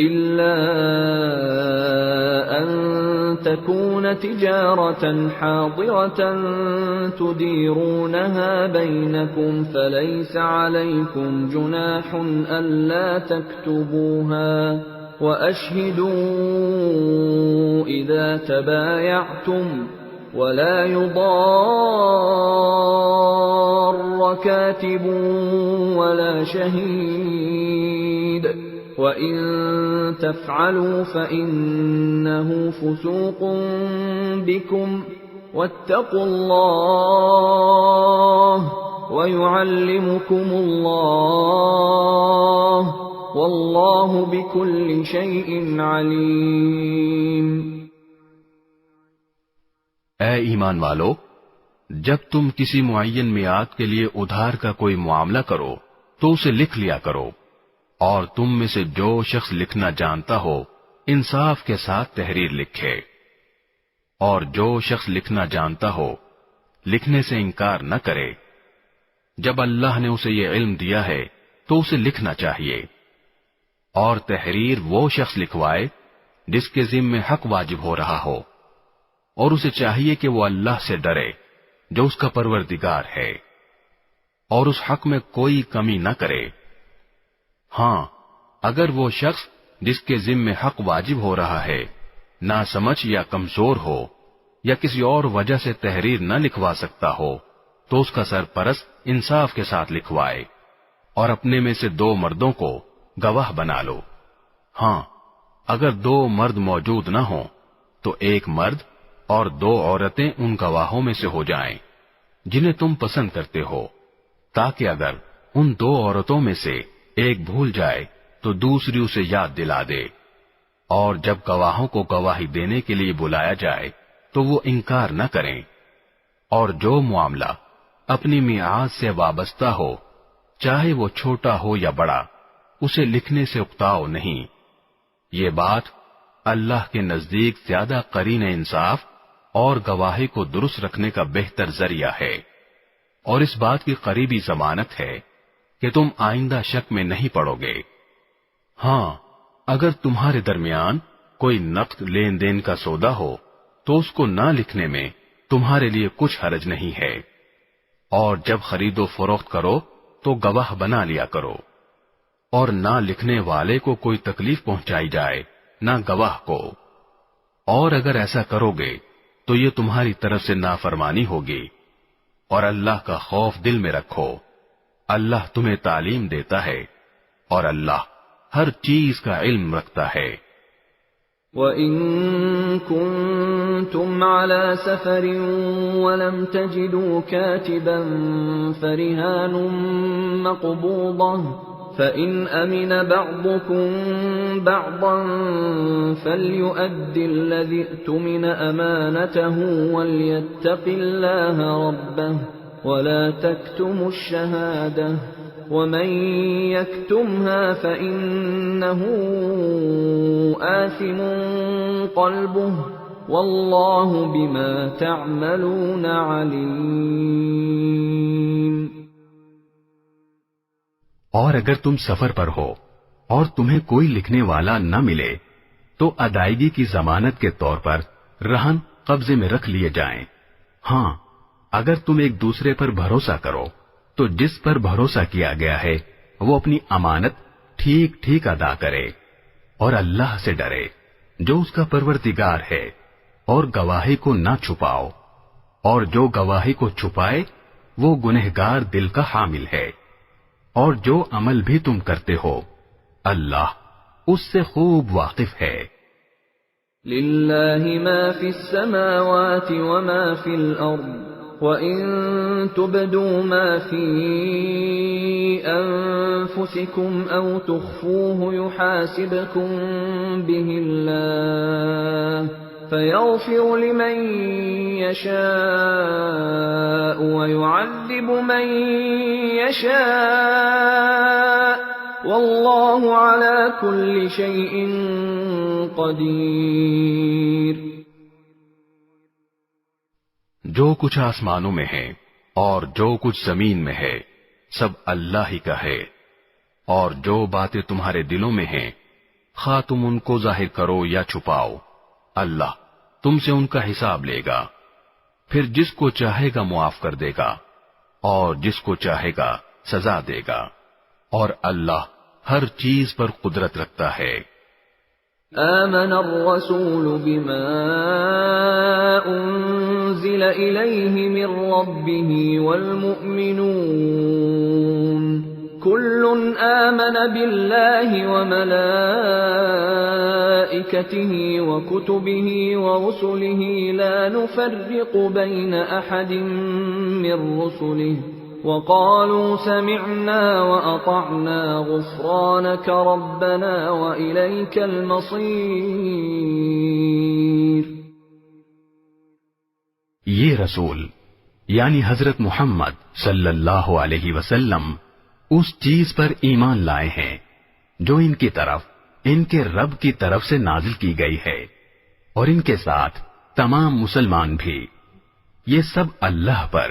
إِلَّا أَن تَكُونَ تِجَارَةً حَاضِرَةً تُدِيرُونَهَا بَيْنَكُمْ فَلَيْسَ عَلَيْكُمْ جُنَاحٌ أَلَّا تَكْتُبُوهَا وَأَشْهِدُوا إِذَا تَبَايَعْتُمْ وَلَا يُضَارَّ كَاتِبٌ وَلَا شَهِيدٌ وَإِن تَفْعَلُوا فَإِنَّهُ فُسُوقٌ بِكُمْ وَاتَّقُوا اللَّهَ وَيُعَلِّمُكُمُ اللَّهُ وَاللَّهُ بِكُلِّ شَيْءٍ عَلِيمٌ۔ اے ایمان والو، جب تم کسی معین میعاد کے لیے ادھار کا کوئی معاملہ کرو تو اسے لکھ لیا کرو، اور تم میں سے جو شخص لکھنا جانتا ہو انصاف کے ساتھ تحریر لکھے، اور جو شخص لکھنا جانتا ہو لکھنے سے انکار نہ کرے۔ جب اللہ نے اسے یہ علم دیا ہے تو اسے لکھنا چاہیے، اور تحریر وہ شخص لکھوائے جس کے ذمے حق واجب ہو رہا ہو، اور اسے چاہیے کہ وہ اللہ سے ڈرے جو اس کا پروردگار ہے، اور اس حق میں کوئی کمی نہ کرے۔ ہاں، اگر وہ شخص جس کے ذمے حق واجب ہو رہا ہے ناسمجھ یا کمزور ہو، یا کسی اور وجہ سے تحریر نہ لکھوا سکتا ہو، تو اس کا سرپرست انصاف کے ساتھ لکھوائے، اور اپنے میں سے 2 مردوں کو گواہ بنا لو۔ ہاں، اگر 2 مرد موجود نہ ہوں تو 1 مرد اور 2 عورتیں ان گواہوں میں سے ہو جائیں جنہیں تم پسند کرتے ہو، تاکہ اگر ان 2 عورتوں میں سے ایک بھول جائے تو دوسری اسے یاد دلا دے، اور جب گواہوں کو گواہی دینے کے لیے بلایا جائے تو وہ انکار نہ کریں۔ اور جو معاملہ اپنی میعاد سے وابستہ ہو، چاہے وہ چھوٹا ہو یا بڑا، اسے لکھنے سے اکتاؤ نہیں۔ یہ بات اللہ کے نزدیک زیادہ قرین انصاف اور گواہی کو درست رکھنے کا بہتر ذریعہ ہے، اور اس بات کی قریبی ضمانت ہے کہ تم آئندہ شک میں نہیں پڑو گے۔ ہاں، اگر تمہارے درمیان کوئی نقد لین دین کا سودا ہو تو اس کو نہ لکھنے میں تمہارے لیے کچھ حرج نہیں ہے، اور جب خرید و فروخت کرو تو گواہ بنا لیا کرو، اور نہ لکھنے والے کو کوئی تکلیف پہنچائی جائے نہ گواہ کو، اور اگر ایسا کرو گے تو یہ تمہاری طرف سے نافرمانی ہوگی، اور اللہ کا خوف دل میں رکھو، اللہ تمہیں تعلیم دیتا ہے اور اللہ ہر چیز کا علم رکھتا ہے۔ وَإِن كُنتُمْ عَلَى سَفَرٍ وَلَمْ تَجِدُوا كَاتِبًا فَرِهَانٌ مَّقْبُوضَةٌ فَإِنْ أَمِنَ بَعْضُكُمْ بَعْضًا فَلْيُؤَدِّ الَّذِي اؤْتُمِنَ أَمَانَتَهُ وَلْيَتَّقِ اللَّهَ رَبَّهُ وَلَا تَكْتُمُوا الشَّهَادَةَ وَمَن يَكْتُمْهَا فَإِنَّهُ آثِمٌ قَلْبُهُ وَاللَّهُ بِمَا تَعْمَلُونَ عَلِيمٌ۔ اور اگر تم سفر پر ہو اور تمہیں کوئی لکھنے والا نہ ملے تو ادائیگی کی ضمانت کے طور پر رہن قبضے میں رکھ لیے جائیں۔ ہاں، اگر تم ایک دوسرے پر بھروسہ کرو تو جس پر بھروسہ کیا گیا ہے وہ اپنی امانت ٹھیک ٹھیک ادا کرے، اور اللہ سے ڈرے جو اس کا پروردگار ہے، اور گواہی کو نہ چھپاؤ، اور جو گواہی کو چھپائے وہ گنہگار دل کا حامل ہے، اور جو عمل بھی تم کرتے ہو اللہ اس سے خوب واقف ہے۔ لِلَّهِ مَا فِي السَّمَاوَاتِ وَمَا فِي الْأَرْضِ وَإِن تُبْدُوا مَا فِي أَنفُسِكُمْ أَوْ تُخْفُوهُ يُحَاسِبْكُم بِهِ اللَّهُ فَيَغْفِرُ لِمَن يَشَاءُ وَيُعَذِّبُ مَن يَشَاءُ وَاللَّهُ عَلَى كُلِّ شَيْءٍ قَدِيرٌ۔ جو کچھ آسمانوں میں ہے اور جو کچھ زمین میں ہے سب اللہ ہی کا ہے، اور جو باتیں تمہارے دلوں میں ہیں خواہ تم ان کو ظاہر کرو یا چھپاؤ، اللہ تم سے ان کا حساب لے گا، پھر جس کو چاہے گا معاف کر دے گا اور جس کو چاہے گا سزا دے گا، اور اللہ ہر چیز پر قدرت رکھتا ہے۔ آمن الرسول بما أنزل إليه من ربه والمؤمنون كل آمن بالله وملائكته وكتبه ورسله لا نفرق بين أحد من رسله وقالوا سمعنا وأطعنا غفرانك ربنا وإليك المصير۔ یہ رسول یعنی حضرت محمد صلی اللہ علیہ وسلم اس چیز پر ایمان لائے ہیں جو ان کی طرف ان کے رب کی طرف سے نازل کی گئی ہے، اور ان کے ساتھ تمام مسلمان بھی، یہ سب اللہ پر،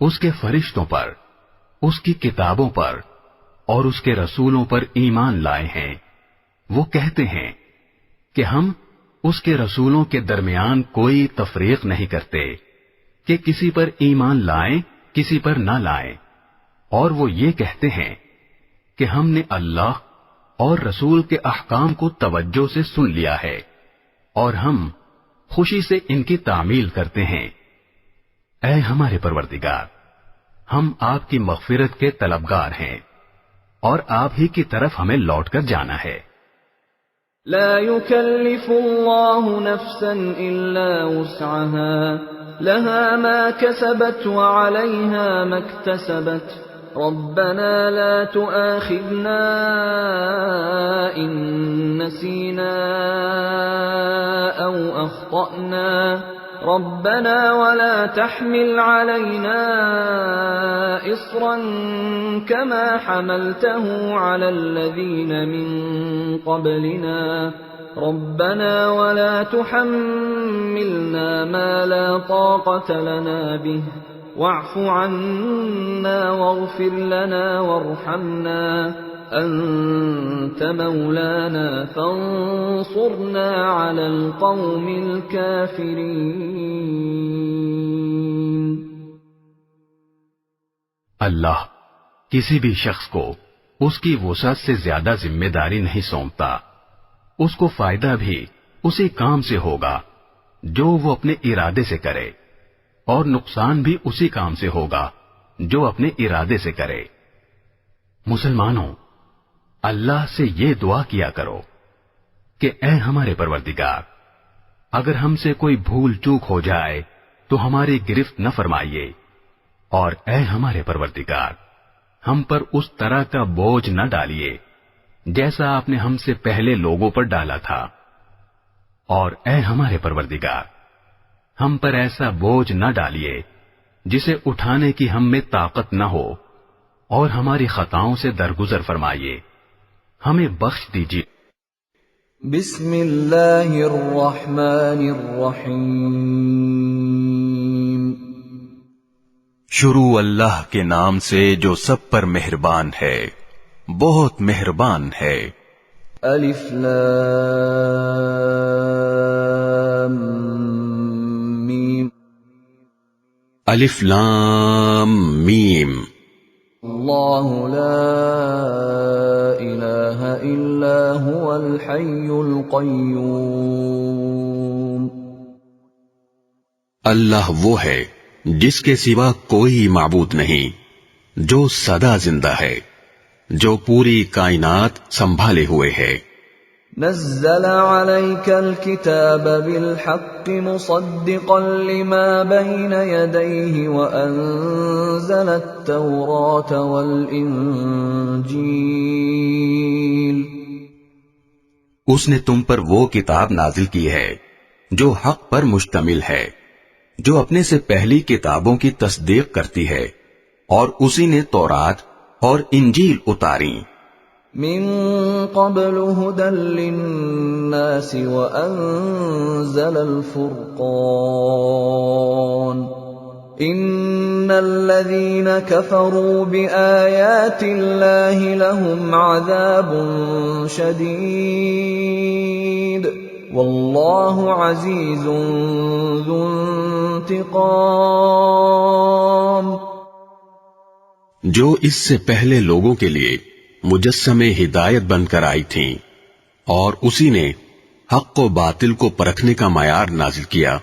اس کے فرشتوں پر، اس کی کتابوں پر اور اس کے رسولوں پر ایمان لائے ہیں۔ وہ کہتے ہیں کہ ہم اس کے رسولوں کے درمیان کوئی تفریق نہیں کرتے کہ کسی پر ایمان لائیں کسی پر نہ لائیں، اور وہ یہ کہتے ہیں کہ ہم نے اللہ اور رسول کے احکام کو توجہ سے سن لیا ہے اور ہم خوشی سے ان کی تعمیل کرتے ہیں۔ اے ہمارے پروردگار، ہم آپ کی مغفرت کے طلبگار ہیں اور آپ ہی کی طرف ہمیں لوٹ کر جانا ہے۔ لا يكلف الله نفسا إلا وسعها لها ما كسبت وعليها ما اكتسبت ربنا لا تؤاخذنا إن نسينا أو أخطأنا ربنا ولا تحمل علينا إصرا كما حملته على الذين من قبلنا ربنا ولا تحملنا ما لا طاقة لنا به واعف عنا واغفر لنا وارحمنا أنت مولانا فانصرنا على القوم الكافرين. اللہ کسی بھی شخص کو اس کی وسعت سے زیادہ ذمہ داری نہیں سونپتا. اس کو فائدہ بھی اسی کام سے ہوگا جو وہ اپنے ارادے سے کرے، اور نقصان بھی اسی کام سے ہوگا جو اپنے ارادے سے کرے. مسلمانوں، اللہ سے یہ دعا کیا کرو کہ اے ہمارے پروردگار، اگر ہم سے کوئی بھول چوک ہو جائے تو ہماری گرفت نہ فرمائیے، اور اے ہمارے پروردگار، ہم پر اس طرح کا بوجھ نہ ڈالیے جیسا آپ نے ہم سے پہلے لوگوں پر ڈالا تھا، اور اے ہمارے پروردگار، ہم پر ایسا بوجھ نہ ڈالیے جسے اٹھانے کی ہم میں طاقت نہ ہو، اور ہماری خطاؤں سے درگزر فرمائیے، ہمیں بخش دیجیے. بسم اللہ الرحمن الرحیم. شروع اللہ کے نام سے جو سب پر مہربان ہے، بہت مہربان ہے. الف لام میم. الف لام میم. اللہ لا الہ الا هو الحی القیوم. اللہ وہ ہے جس کے سوا کوئی معبود نہیں، جو سدا زندہ ہے، جو پوری کائنات سنبھالے ہوئے ہے. نزل عليك الكتاب بالحق مصدقا لما بين يديه وأنزل التوراة والإنجيل. اس نے تم پر وہ کتاب نازل کی ہے جو حق پر مشتمل ہے، جو اپنے سے پہلی کتابوں کی تصدیق کرتی ہے، اور اسی نے تورات اور انجیل اتاری. من قبل هدى للناس وأنزل الفرقان. إن الذين كفروا بآيات الله لهم عذاب شديد والله عزيز ذو انتقام. جو اس سے پہلے لوگوں کے لیے مجسمے ہدایت بن کر آئی تھیں، اور اسی نے حق و باطل کو پرکھنے کا معیار نازل کیا.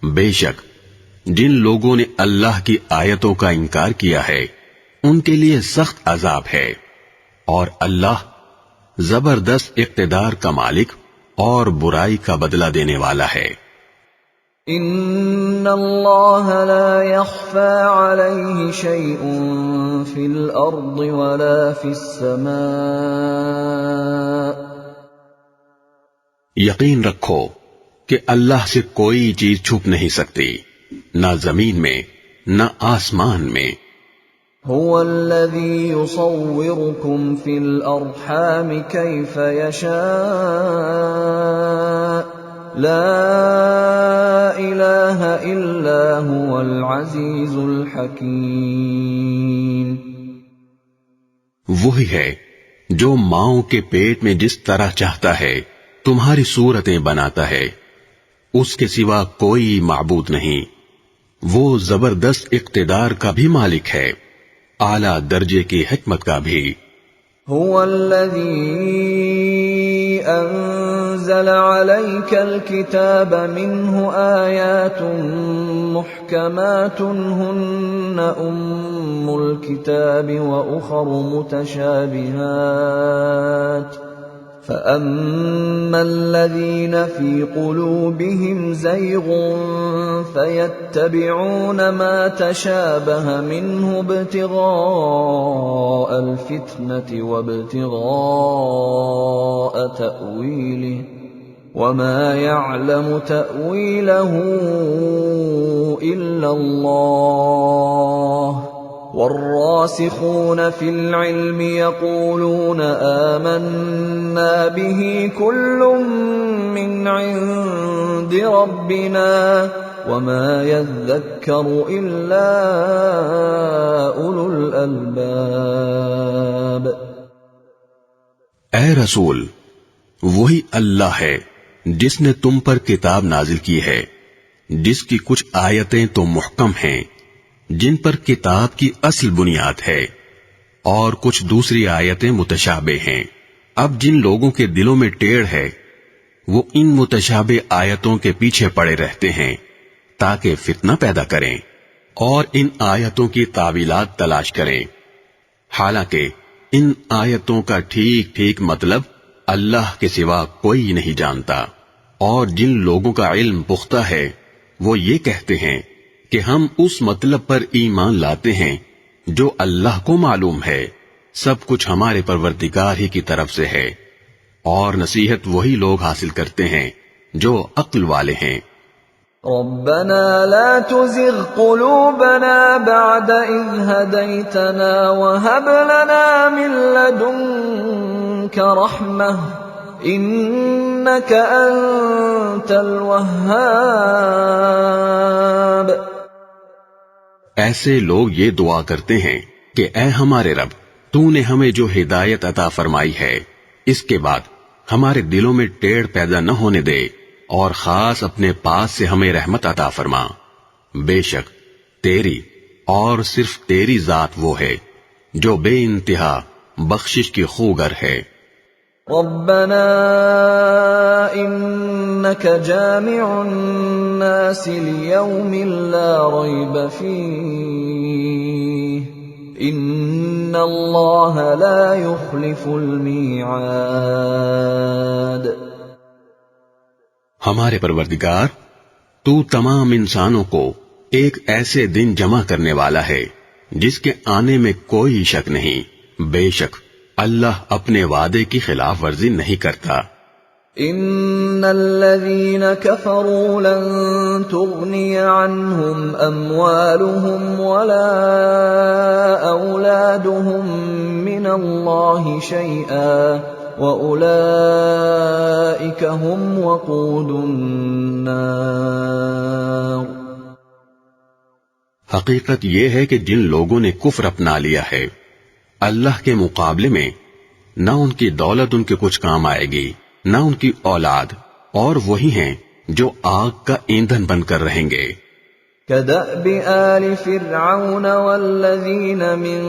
بے شک جن لوگوں نے اللہ کی آیتوں کا انکار کیا ہے ان کے لیے سخت عذاب ہے، اور اللہ زبردست اقتدار کا مالک اور برائی کا بدلہ دینے والا ہے. ان اللہ لا يخفى عليه شيء في الارض ولا في السماء. یقین رکھو کہ اللہ سے کوئی چیز چھپ نہیں سکتی، نہ زمین میں نہ آسمان میں. هو الذي يصوركم في الارحام كيف يشاء لا الہ الا هو العزیز الحکیم. وہی ہے جو ماؤں کے پیٹ میں جس طرح چاہتا ہے تمہاری صورتیں بناتا ہے، اس کے سوا کوئی معبود نہیں. وہ زبردست اقتدار کا بھی مالک ہے، اعلیٰ درجے کی حکمت کا بھی. هو الذي أنزل عليك الكتاب منه آيات محكمات هن أم الكتاب وأخر متشابهات فأما الذين في قلوبهم زيغ فيتبعون ما تشابه منه ابتغاء الفتنة وابتغاء تأويله وما يعلم تأويله إلا الله والراسخون في العلم يقولون آمنا به كل من عند ربنا وما يذكر إلا أولو الألباب۔ اے رسول، وہی اللہ ہے جس نے تم پر کتاب نازل کی ہے، جس کی کچھ آیتیں تو محکم ہیں، جن پر کتاب کی اصل بنیاد ہے، اور کچھ دوسری آیتیں متشابہ ہیں۔ اب جن لوگوں کے دلوں میں ٹیڑھ ہے وہ ان متشابہ آیتوں کے پیچھے پڑے رہتے ہیں تاکہ فتنہ پیدا کریں اور ان آیتوں کی تعویلات تلاش کریں، حالانکہ ان آیتوں کا ٹھیک ٹھیک مطلب اللہ کے سوا کوئی نہیں جانتا۔ اور جن لوگوں کا علم پختہ ہے وہ یہ کہتے ہیں کہ ہم اس مطلب پر ایمان لاتے ہیں جو اللہ کو معلوم ہے، سب کچھ ہمارے پروردگار ہی کی طرف سے ہے، اور نصیحت وہی لوگ حاصل کرتے ہیں جو عقل والے ہیں۔ ربنا لا تزغ قلوبنا بعد إذ هديتنا وهب لنا من لدنك رحمة إنك أنت الوهاب۔ ایسے لوگ یہ دعا کرتے ہیں کہ اے ہمارے رب، تو نے ہمیں جو ہدایت عطا فرمائی ہے اس کے بعد ہمارے دلوں میں ٹیڑھ پیدا نہ ہونے دے، اور خاص اپنے پاس سے ہمیں رحمت عطا فرما۔ بے شک تیری اور صرف تیری ذات وہ ہے جو بے انتہا بخشش کی خوگر ہے۔ ربنا انك جامع الناس ليوم لا ريب فيه ان الله لا يخلف الميعاد۔ ہمارے پروردگار، تو تمام انسانوں کو ایک ایسے دن جمع کرنے والا ہے جس کے آنے میں کوئی شک نہیں، بے شک اللہ اپنے وعدے کی خلاف ورزی نہیں کرتا۔ ان الذين كفروا لن تغني عنهم اموالهم ولا اولادهم من الله شيئا وَأُولَئِكَ هُمْ وَقُودُ النَّارِ۔ حقیقت یہ ہے کہ جن لوگوں نے کفر اپنا لیا ہے اللہ کے مقابلے میں نہ ان کی دولت ان کے کچھ کام آئے گی نہ ان کی اولاد، اور وہی ہیں جو آگ کا ایندھن بن کر رہیں گے۔ كَدَأْبِ آلِ فِرْعَوْنَ وَالَّذِينَ مِن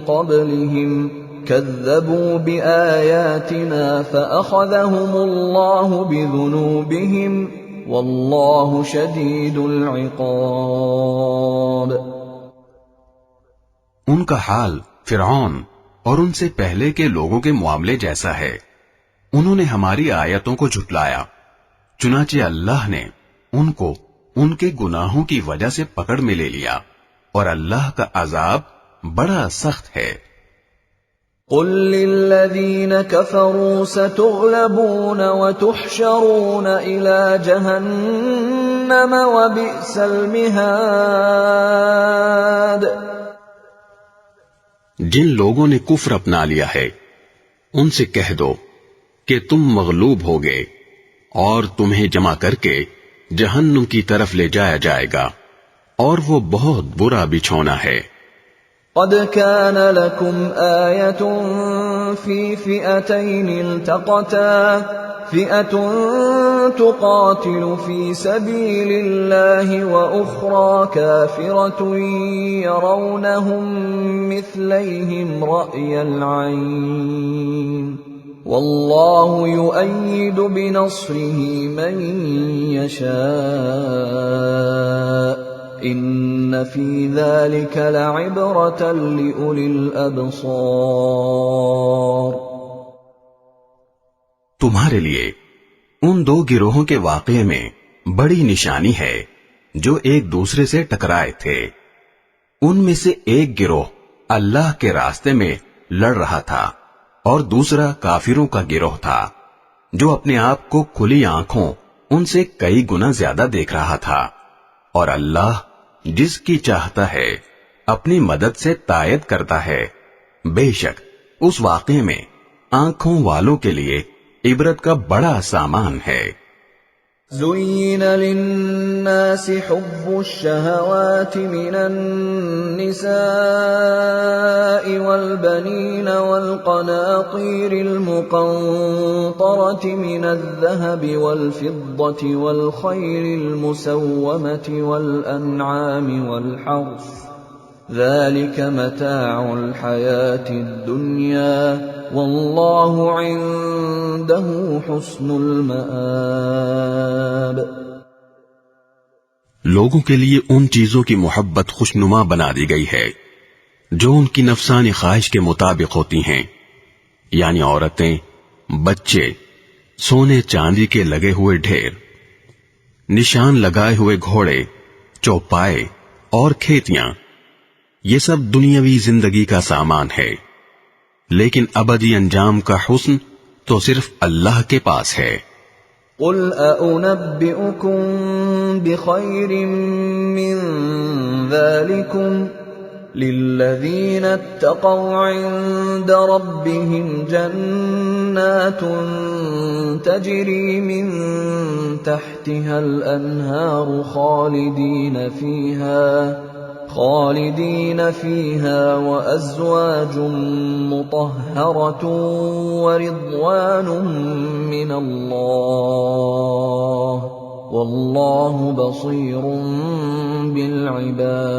قَبْلِهِمْ كذبوا بآياتنا فأخذهم الله بذنوبهم والله شديد العقاب۔ ان کا حال فرعون اور ان سے پہلے کے لوگوں کے معاملے جیسا ہے، انہوں نے ہماری آیتوں کو جھٹلایا، چنانچہ اللہ نے ان کو ان کے گناہوں کی وجہ سے پکڑ میں لے لیا، اور اللہ کا عذاب بڑا سخت ہے۔ قل للذین کفروا ستغلبون وتحشرون الى جہنم وبئس المہاد۔ جن لوگوں نے کفر اپنا لیا ہے ان سے کہہ دو کہ تم مغلوب ہوگے اور تمہیں جمع کر کے جہنم کی طرف لے جایا جائے گا، اور وہ بہت برا بچھونا ہے۔ قد كان لكم آية في فئتين التقتا فئة تقاتل في سبيل الله وأخرى كافرة يرونهم مثليهم رأي العين والله يؤيد بنصره من يشاء ان فی ذلک لعبرۃ لأولی الابصار۔ تمہارے لیے ان دو گروہوں کے واقعے میں بڑی نشانی ہے جو ایک دوسرے سے ٹکرائے تھے۔ ان میں سے ایک گروہ اللہ کے راستے میں لڑ رہا تھا اور دوسرا کافروں کا گروہ تھا جو اپنے آپ کو کھلی آنکھوں ان سے کئی گنا زیادہ دیکھ رہا تھا، اور اللہ جس کی چاہتا ہے اپنی مدد سے تائید کرتا ہے. بے شک اس واقعے میں آنکھوں والوں کے لیے عبرت کا بڑا سامان ہے. زين للناس حب الشهوات من النساء والبنين والقناطير المقنطرة من الذهب والفضة والخيل المسومة والأنعام والحرث ذلك متاع الحياة الدنيا والله عنده حسن المآب. لوگوں کے لیے ان چیزوں کی محبت خوشنما بنا دی گئی ہے جو ان کی نفسانی خواہش کے مطابق ہوتی ہیں، یعنی عورتیں، بچے، سونے چاندی کے لگے ہوئے ڈھیر، نشان لگائے ہوئے گھوڑے، چوپائے اور کھیتیاں. یہ سب دنیاوی زندگی کا سامان ہے، لیکن ابدی انجام کا حسن تو صرف اللہ کے پاس ہے. قل أأنبئكم بخير من ذلكم للذين اتقوا عند ربهم جنات تجري من تحتها الأنهار خالدين فيها وأزواج مطهرة ورضوان من الله والله بصير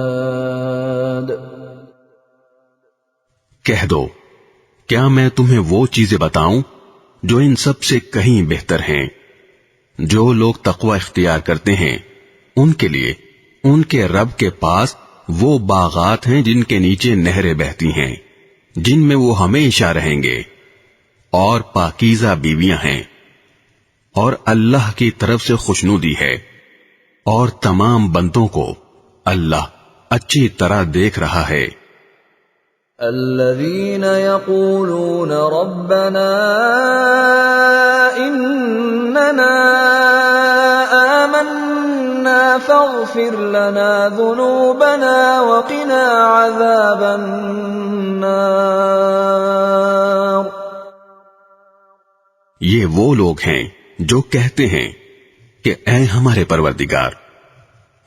بالعباد. کہہ دو، کیا میں تمہیں وہ چیزیں بتاؤں جو ان سب سے کہیں بہتر ہیں؟ جو لوگ تقوی اختیار کرتے ہیں ان کے لیے ان کے رب کے پاس وہ باغات ہیں جن کے نیچے نہریں بہتی ہیں، جن میں وہ ہمیشہ رہیں گے، اور پاکیزہ بیویاں ہیں، اور اللہ کی طرف سے خوشنودی ہے، اور تمام بندوں کو اللہ اچھی طرح دیکھ رہا ہے. الذين يقولون ربنا إننا آمنا فاغفر لنا ذنوبنا وقنا عذاب النار. یہ وہ لوگ ہیں جو کہتے ہیں کہ اے ہمارے پروردگار،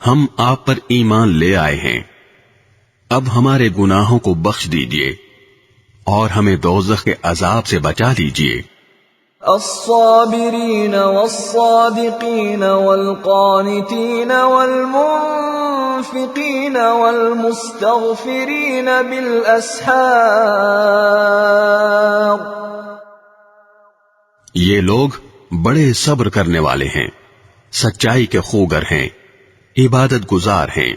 ہم آپ پر ایمان لے آئے ہیں، اب ہمارے گناہوں کو بخش دیجئے اور ہمیں دوزخ کے عذاب سے بچا لیجئے. الصابرين والصادقين والقانتين والمنفقين والمستغفرين بالأسحار. یہ لوگ بڑے صبر کرنے والے ہیں، سچائی کے خوگر ہیں، عبادت گزار ہیں،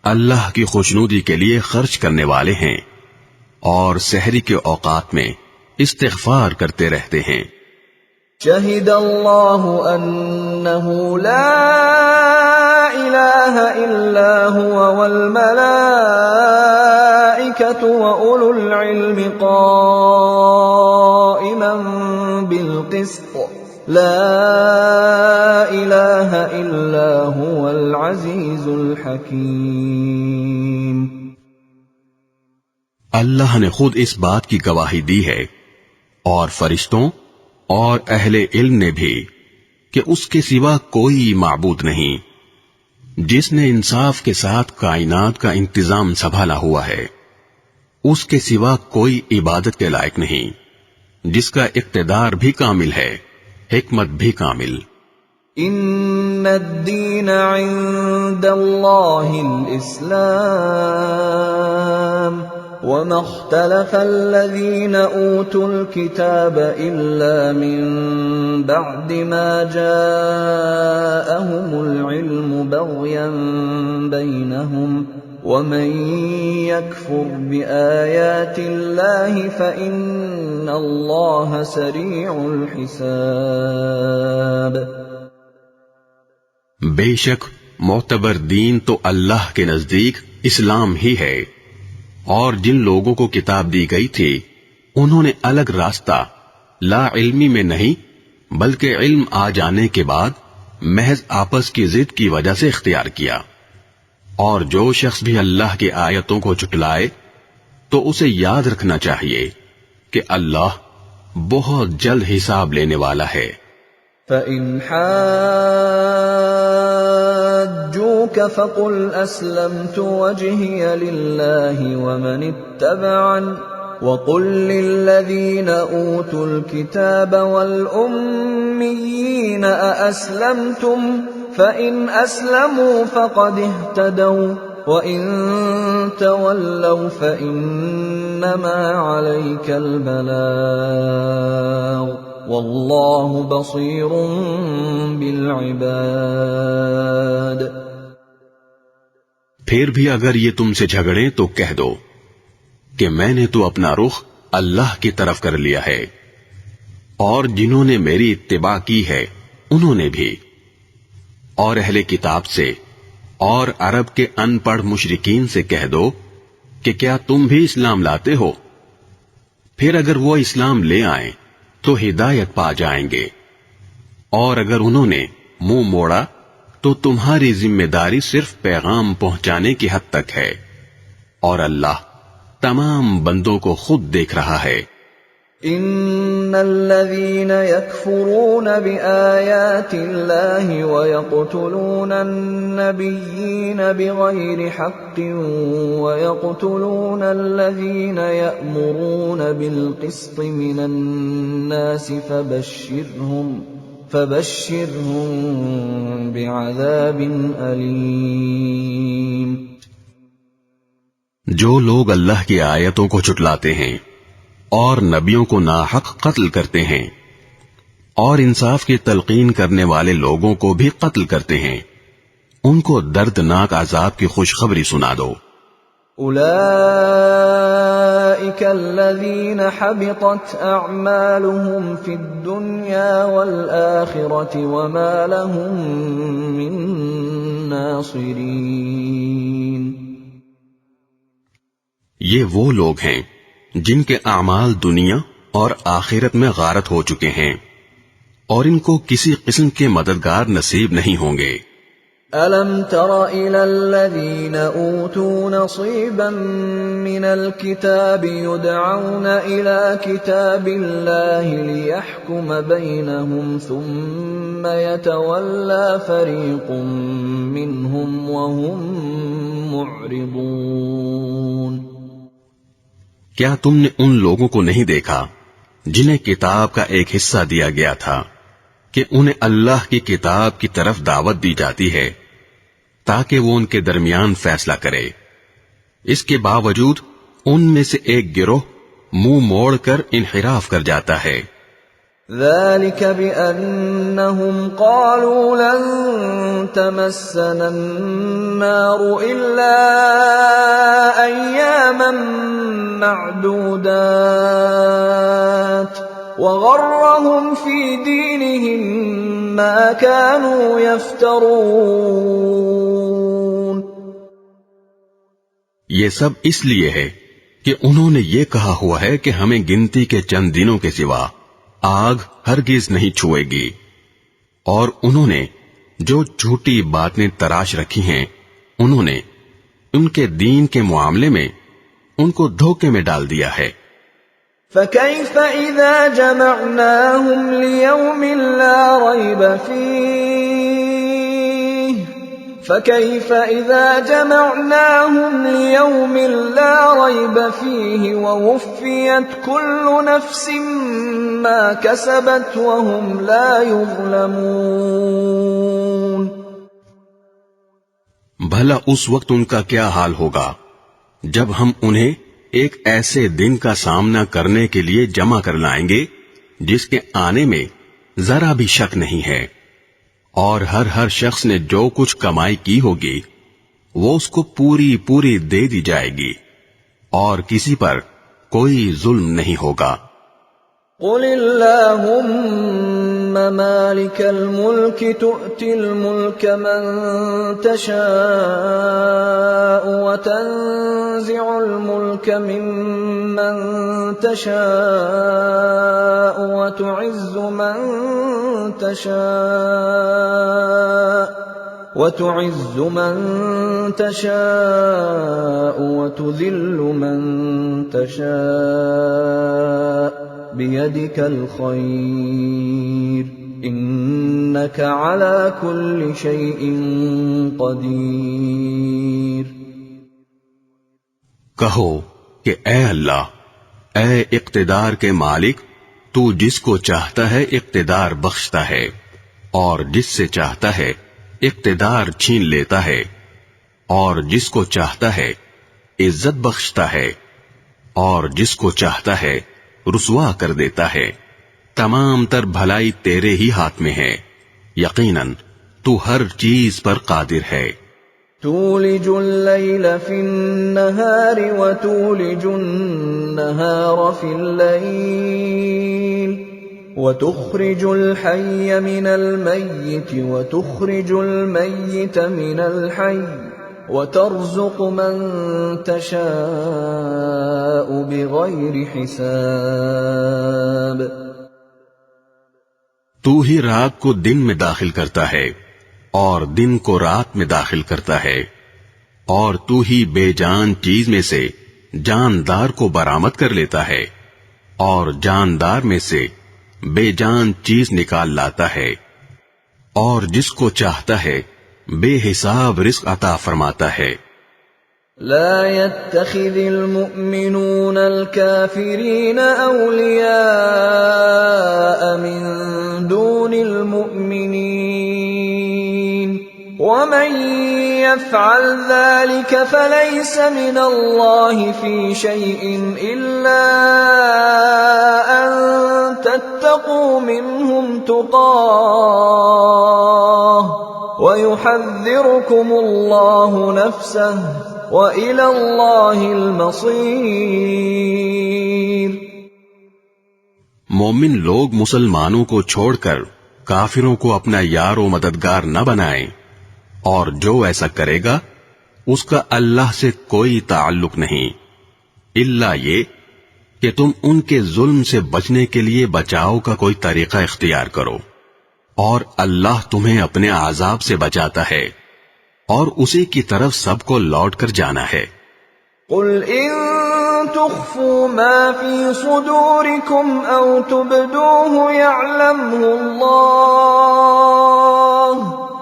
اللہ کی خوشنودی کے لیے خرچ کرنے والے ہیں، اور سحری کے اوقات میں استغفار کرتے رہتے ہیں. شہد اللہ انہ لا الہ الا هو والملائکۃ وأولو العلم قائما بالقسط لا الہ الا هو العزیز الحکیم. اللہ نے خود اس بات کی گواہی دی ہے، اور فرشتوں اور اہل علم نے بھی، کہ اس کے سوا کوئی معبود نہیں، جس نے انصاف کے ساتھ کائنات کا انتظام سنبھالا ہوا ہے. اس کے سوا کوئی عبادت کے لائق نہیں، جس کا اقتدار بھی کامل ہے، حکمت بھی کامل. ان الدین عند اللہ الاسلام وما اختلف الذين اوتوا الكتاب الا من بعد ما جاءهم العلم بغيا بينهم ومن يكفر بآيات الله فإن الله سريع الحساب. بے شک معتبر دین تو اللہ کے نزدیک اسلام ہی ہے، اور جن لوگوں کو کتاب دی گئی تھی انہوں نے الگ راستہ لا علمی میں نہیں بلکہ علم آ جانے کے بعد محض آپس کی ضد کی وجہ سے اختیار کیا، اور جو شخص بھی اللہ کی آیتوں کو جھٹلائے تو اسے یاد رکھنا چاہیے کہ اللہ بہت جلد حساب لینے والا ہے۔ فَإِنْ حَاجُّوكَ فَقُلْ أَسْلَمْتُ وَجْهِيَ لِلَّهِ وَمَنِ اتَّبَعَنِ وَقُلْ لِلَّذِينَ أُوتُوا الْكِتَابَ وَالْأُمِّيِّينَ أَأَسْلَمْتُمْ فَإِنْ أَسْلَمُوا فَقَدِ اهْتَدَوْا وَإِنْ تَوَلَّوْا فَإِنَّمَا عَلَيْكَ الْبَلَاغُ وَاللَّهُ بَصِيرٌ بِالْعِبَادِ۔ پھر بھی اگر یہ تم سے جھگڑیں تو کہہ دو کہ میں نے تو اپنا رخ اللہ کی طرف کر لیا ہے، اور جنہوں نے میری اتباع کی ہے انہوں نے بھی، اور اہل کتاب سے اور عرب کے ان پڑھ مشرکین سے کہہ دو کہ کیا تم بھی اسلام لاتے ہو؟ پھر اگر وہ اسلام لے آئیں تو ہدایت پا جائیں گے، اور اگر انہوں نے منہ موڑا تو تمہاری ذمہ داری صرف پیغام پہنچانے کی حد تک ہے، اور اللہ تمام بندوں کو خود دیکھ رہا ہے۔ ان الذين يكفرون بآيات الله ويقتلون النبيين بغير حق ويقتلون الذين يأمرون بالقسط من الناس فبشرهم بعذاب أليم۔ جو لوگ اللہ کی آیتوں کو جھٹلاتے ہیں اور نبیوں کو ناحق قتل کرتے ہیں اور انصاف کی تلقین کرنے والے لوگوں کو بھی قتل کرتے ہیں، ان کو دردناک عذاب کی خوشخبری سنا دو۔ اولئک الذین حبطت اعمالهم فی الدنیا والآخرة وما لهم من ناصرین۔ یہ وہ لوگ ہیں جن کے اعمال دنیا اور آخرت میں غارت ہو چکے ہیں، اور ان کو کسی قسم کے مددگار نصیب نہیں ہوں گے۔ أَلَمْ تَرَ إِلَى الَّذِينَ أُوتُوا نَصِيبًا مِنَ الْكِتَابِ يُدْعَوْنَ إِلَى كِتَابِ اللَّهِ لِيَحْكُمَ بَيْنَهُمْ ثُمَّ يَتَوَلَّى فَرِيقٌ مِّنْهُمْ وَهُمْ مُعْرِضُونَ۔ کیا تم نے ان لوگوں کو نہیں دیکھا جنہیں کتاب کا ایک حصہ دیا گیا تھا کہ انہیں اللہ کی کتاب کی طرف دعوت دی جاتی ہے تاکہ وہ ان کے درمیان فیصلہ کرے، اس کے باوجود ان میں سے ایک گروہ منہ موڑ کر انحراف کر جاتا ہے۔ ذلك بأنهم قالوا لن تمسنا النار إلا أياما معدودات وغرهم في دينهم ما كانوا يفترون۔ یہ سب اس لیے ہے کہ انہوں نے یہ کہا ہوا ہے کہ ہمیں گنتی کے چند دنوں کے سوا آگ ہرگز نہیں چھوئے گی، اور انہوں نے جو جھوٹی باتیں تراش رکھی ہیں انہوں نے ان کے دین کے معاملے میں ان کو دھوکے میں ڈال دیا ہے۔ فَكَيْفَ إِذَا جَمَعْنَاهُمْ لِيَوْمٍ لَا رَيْبَ فِيهِ فَكَيْفَ إِذَا جَمَعْنَاهُمْ لِيَوْمٍ لَا رَيْبَ فِيهِ وَوُفِّيَتْ كُلُّ نَفْسٍ مَا كَسَبَتْ وَهُمْ لَا يُظْلَمُونَ۔ بھلا اس وقت ان کا کیا حال ہوگا جب ہم انہیں ایک ایسے دن کا سامنا کرنے کے لیے جمع کر لائیں گے جس کے آنے میں ذرا بھی شک نہیں ہے، اور ہر شخص نے جو کچھ کمائی کی ہوگی وہ اس کو پوری پوری دے دی جائے گی، اور کسی پر کوئی ظلم نہیں ہوگا۔ قل اللهم مالك الملك تؤتي الملك من تشاء وتنزع الملك ممن تشاء وتعز من تشاء وتعز من تشاء وتذل من تشاء بيدك الخير إنك على كل شيء قدير۔ کہو کہ اے اللہ، اے اقتدار کے مالک، تو جس کو چاہتا ہے اقتدار بخشتا ہے اور جس سے چاہتا ہے اقتدار چھین لیتا ہے، اور جس کو چاہتا ہے عزت بخشتا ہے اور جس کو چاہتا ہے رسوا کر دیتا ہے۔ تمام تر بھلائی تیرے ہی ہاتھ میں ہے، یقیناً تو ہر چیز پر قادر ہے۔ تولج الليل في النهار وتولج النهار في الليل وتخرج الحي من الميت وتخرج الميت من الحي وترزق من تشاء بغير حساب۔ تو ہی رات کو دن میں داخل کرتا ہے اور دن کو رات میں داخل کرتا ہے، اور تو ہی بے جان چیز میں سے جاندار کو برآمد کر لیتا ہے اور جاندار میں سے بے جان چیز نکال لاتا ہے، اور جس کو چاہتا ہے بے حساب رزق عطا فرماتا ہے۔ لا يتخذ المؤمنون الكافرين أولياء من دون المؤمنين ومن يفعل ذلك فليس من الله في شيء إلا أن تتقوا منهم تقاه ويحذركم الله نفسه وإلى الله المصير۔ مومن لوگ مسلمانوں کو چھوڑ کر کافروں کو اپنا یار و مددگار نہ بنائیں، اور جو ایسا کرے گا اس کا اللہ سے کوئی تعلق نہیں، الا یہ کہ تم ان کے ظلم سے بچنے کے لیے بچاؤ کا کوئی طریقہ اختیار کرو، اور اللہ تمہیں اپنے عذاب سے بچاتا ہے، اور اسی کی طرف سب کو لوٹ کر جانا ہے۔ قل ان تخفوا ما في صدوركم او تبدوه يعلمه الله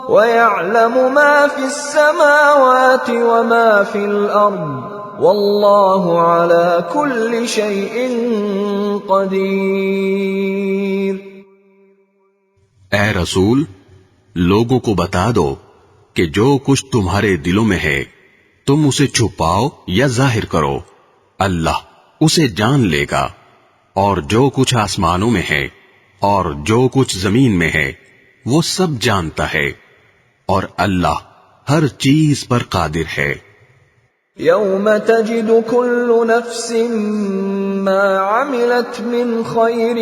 ويعلم ما في السماوات وما في الارض والله على كل شيء قدير۔ اے رسول، لوگوں کو بتا دو کہ جو کچھ تمہارے دلوں میں ہے تم اسے چھپاؤ یا ظاہر کرو، اللہ اسے جان لے گا، اور جو کچھ آسمانوں میں ہے اور جو کچھ زمین میں ہے وہ سب جانتا ہے، اور اللہ ہر چیز پر قادر ہے۔ يوم تجد كل نفس ما عملت من خير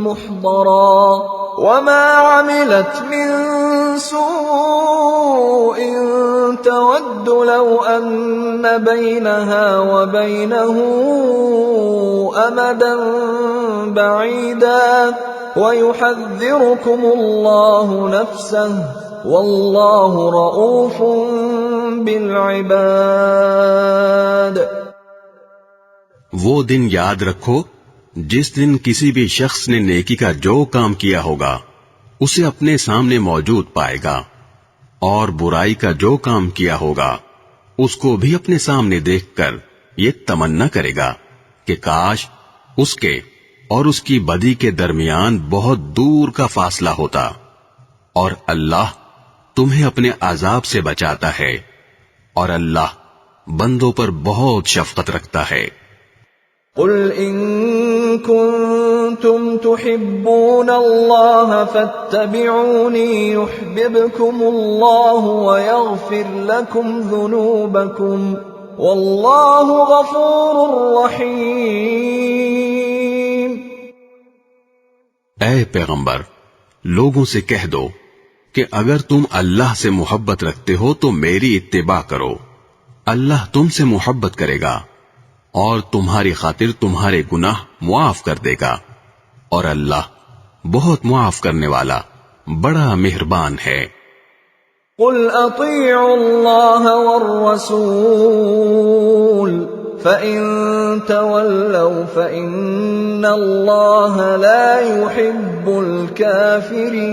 محضرا وما عملت من سوء تود لو أن بينها وبينه أمدا بعيدا ويحذركم الله نفسه والله رؤوف بالعباد۔ وہ دن یاد رکھو جس دن کسی بھی شخص نے نیکی کا جو کام کیا ہوگا اسے اپنے سامنے موجود پائے گا، اور برائی کا جو کام کیا ہوگا اس کو بھی اپنے سامنے دیکھ کر یہ تمنا کرے گا کہ کاش اس کے اور اس کی بدی کے درمیان بہت دور کا فاصلہ ہوتا، اور اللہ تمہیں اپنے عذاب سے بچاتا ہے، اور اللہ بندوں پر بہت شفقت رکھتا ہے۔ قل ان كنتم تحبون الله فاتبعوني يحببكم الله ويغفر لكم ذنوبكم والله غفور رحيم۔ اے پیغمبر، لوگوں سے کہہ دو کہ اگر تم اللہ سے محبت رکھتے ہو تو میری اتباع کرو، اللہ تم سے محبت کرے گا اور تمہاری خاطر تمہارے گناہ معاف کر دے گا، اور اللہ بہت معاف کرنے والا بڑا مہربان ہے۔ قل اطیعوا اللہ والرسول فَإِن تَوَلَّوْا فَإِنَّ اللَّهَ لَا يُحِبُّ الْكَافِرِينَ۔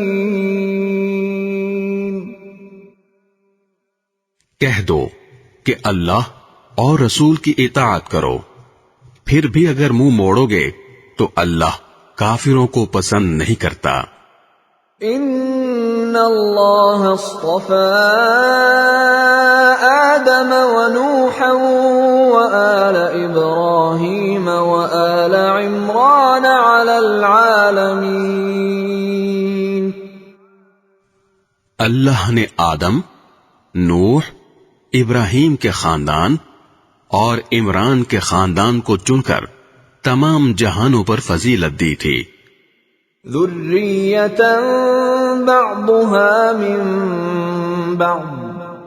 کہہ دو کہ اللہ اور رسول کی اطاعت کرو، پھر بھی اگر منہ موڑو گے تو اللہ کافروں کو پسند نہیں کرتا۔ ان اللہ اصطفى آدم ونوحا وآل ابراہیم وآل عمران علی العالمین۔ اللہ نے آدم، نوح، ابراہیم کے خاندان اور عمران کے خاندان کو چن کر تمام جہانوں پر فضیلت دی تھی۔ ذریۃ بعضها من بعض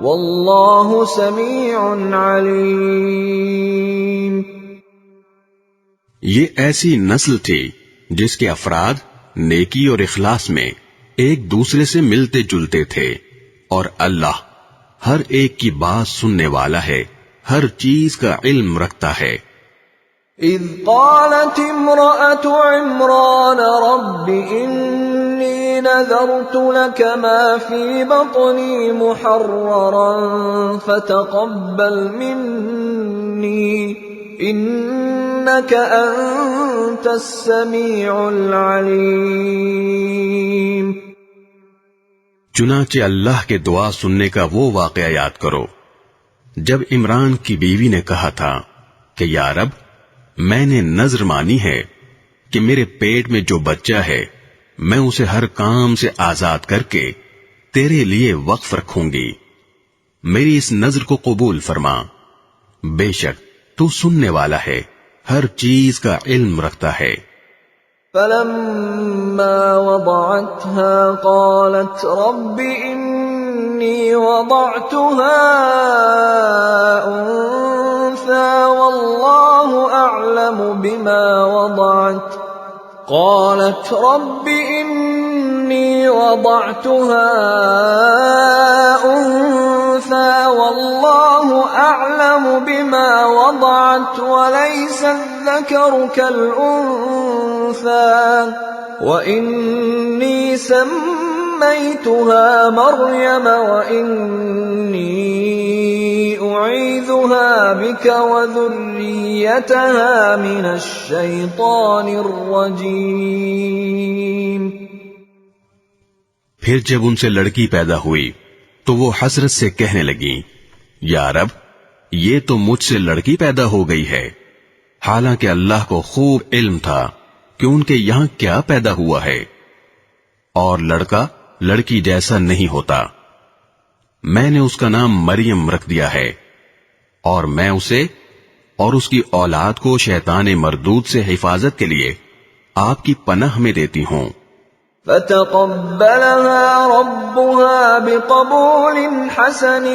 واللہ سمیع علیم۔ یہ ایسی نسل تھی جس کے افراد نیکی اور اخلاص میں ایک دوسرے سے ملتے جلتے تھے، اور اللہ ہر ایک کی بات سننے والا ہے، ہر چیز کا علم رکھتا ہے۔ اذ قالت امرأة عمران رب انی نذرت لك ما في بطني محررا فتقبل مني انك انت السميع العليم۔ چنانچہ اللہ کے دعا سننے کا وہ واقعہ یاد کرو جب عمران کی بیوی نے کہا تھا کہ یا رب، میں نے نذر مانی ہے کہ میرے پیٹ میں جو بچہ ہے میں اسے ہر کام سے آزاد کر کے تیرے لیے وقف رکھوں گی، میری اس نذر کو قبول فرما، بے شک تو سننے والا ہے، ہر چیز کا علم رکھتا ہے۔ فلما وضعتها قالت رب إني وضعتها أنثى والله أعلم بما وضعت قالت رب إني وضعتها أنثى والله أعلم بما وضعت وليس الذكر كالأنثى وإني سميتها مريم وإني أعيذها بك وذريتها من الشيطان الرجيم۔ پھر جب ان سے لڑکی پیدا ہوئی تو وہ حسرت سے کہنے لگیں، یا رب، یہ تو مجھ سے لڑکی پیدا ہو گئی ہے، حالانکہ اللہ کو خوب علم تھا کہ ان کے یہاں کیا پیدا ہوا ہے، اور لڑکا لڑکی جیسا نہیں ہوتا۔ میں نے اس کا نام مریم رکھ دیا ہے، اور میں اسے اور اس کی اولاد کو شیطان مردود سے حفاظت کے لیے آپ کی پناہ میں دیتی ہوں۔ فتقبلها ربها بقبول حسن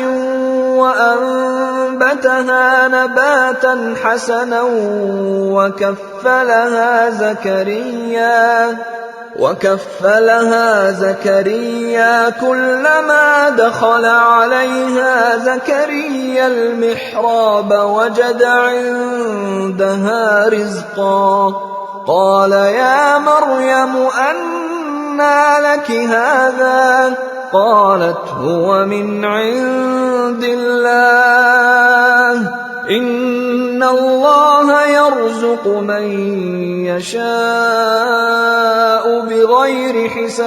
وأنبتها نباتا حسنا وكفلها زكريا كلما دخل عليها زكريا المحراب وجد عندها رزقا قال يا مريم أنى لك هذا قالت هو من عند الله إن الله يرزق من يشاء بغير حساب۔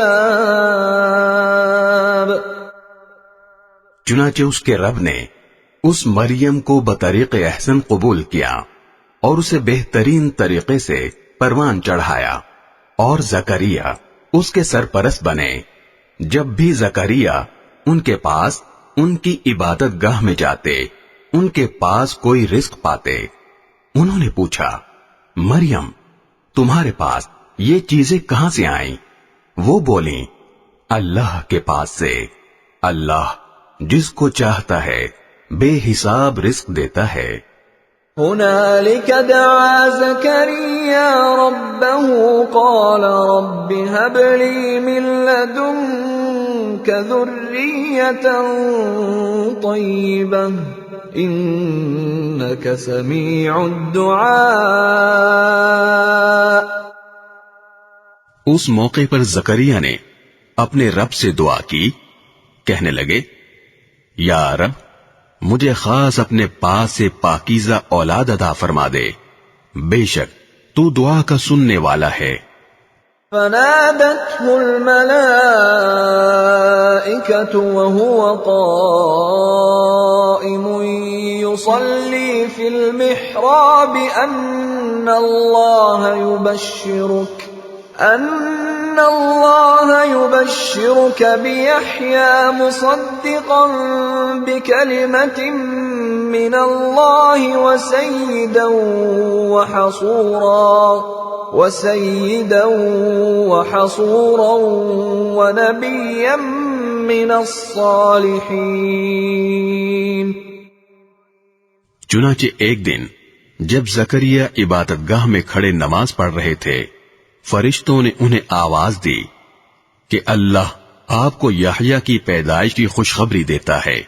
چنانچہ اس کے رب نے اس مریم کو بطریق احسن قبول کیا اور اسے بہترین طریقے سے پروان چڑھایا، اور زکریا اس کے سرپرست بنے۔ جب بھی زکریا ان کے پاس ان کی عبادت گاہ میں جاتے، ان کے پاس کوئی رزق پاتے۔ انہوں نے پوچھا، مریم، تمہارے پاس یہ چیزیں کہاں سے آئیں؟ وہ بولیں، اللہ کے پاس سے، اللہ جس کو چاہتا ہے بے حساب رزق دیتا ہے۔ هنالك دعا زكريا ربه قال رب هب لي من لدنك يرزقك ذرية طيبة إنك سميع الدعاء. اس موقع پر زکریا نے اپنے رب سے دعا کی. کہنے لگے یا رب مجھے خاص اپنے پاس سے پاکیزہ اولاد عطا فرما دے، بے شک تو دعا کا سننے والا ہے. فنادته الملائكة وهو قائم يصلي في المحراب أن الله يبشرك بيحيى مصدقا بكلمة من الله وسيدا وحصورا ونبيا من الصالحين. چنانچہ ایک دن جب زکریا عبادت گاہ میں کھڑے نماز پڑھ رہے تھے، فرشتوں نے انہیں آواز دی کہ اللہ آپ کو یحییٰ کی پیدائش کی خوشخبری دیتا ہے،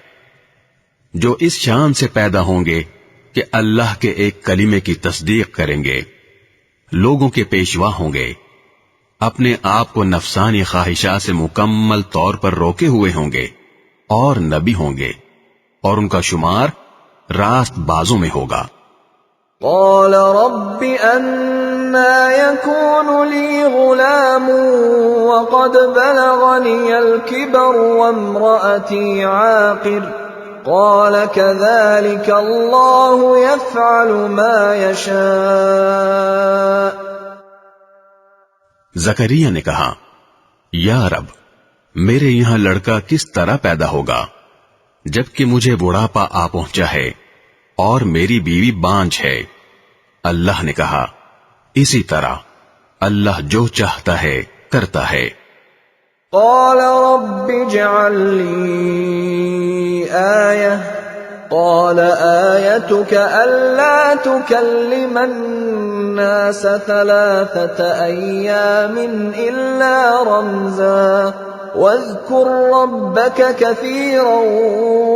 جو اس شان سے پیدا ہوں گے کہ اللہ کے ایک کلمے کی تصدیق کریں گے، لوگوں کے پیشوا ہوں گے، اپنے آپ کو نفسانی خواہشات سے مکمل طور پر روکے ہوئے ہوں گے، اور نبی ہوں گے، اور ان کا شمار راست بازوں میں ہوگا. قال رب أنا يكون لي غلام وقد بلغني الكبر وامرأتي عاقر قال كذلك الله يفعل ما يشاء. زکریا نے کہا یا رب میرے یہاں لڑکا کس طرح پیدا ہوگا جبکہ مجھے بڑھاپا آ پہنچا ہے اور میری بیوی بانجھ ہے. اللہ نے کہا اسی طرح اللہ جو چاہتا ہے کرتا ہے. قال رب اجعل لي آية قال آيتك ألا تكلم الناس 3 أيام إلا رمزا واذكر ربك كثيرا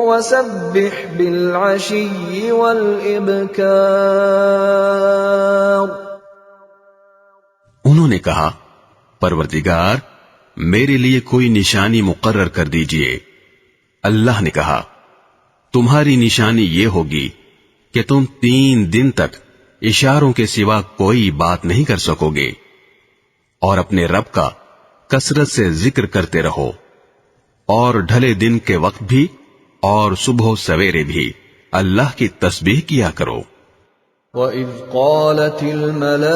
وسبح بالعشي والإبكار. انہوں نے کہا پروردگار میرے لیے کوئی نشانی مقرر کر دیجئے. اللہ نے کہا تمہاری نشانی یہ ہوگی کہ تم 3 دن تک اشاروں کے سوا کوئی بات نہیں کر سکو گے، اور اپنے رب کا کثرت سے ذکر کرتے رہو، اور ڈھلے دن کے وقت بھی اور صبح و سویرے بھی اللہ کی تسبیح کیا کرو. وَإِذْ قَالَتِ الْمَلَائِكَةُ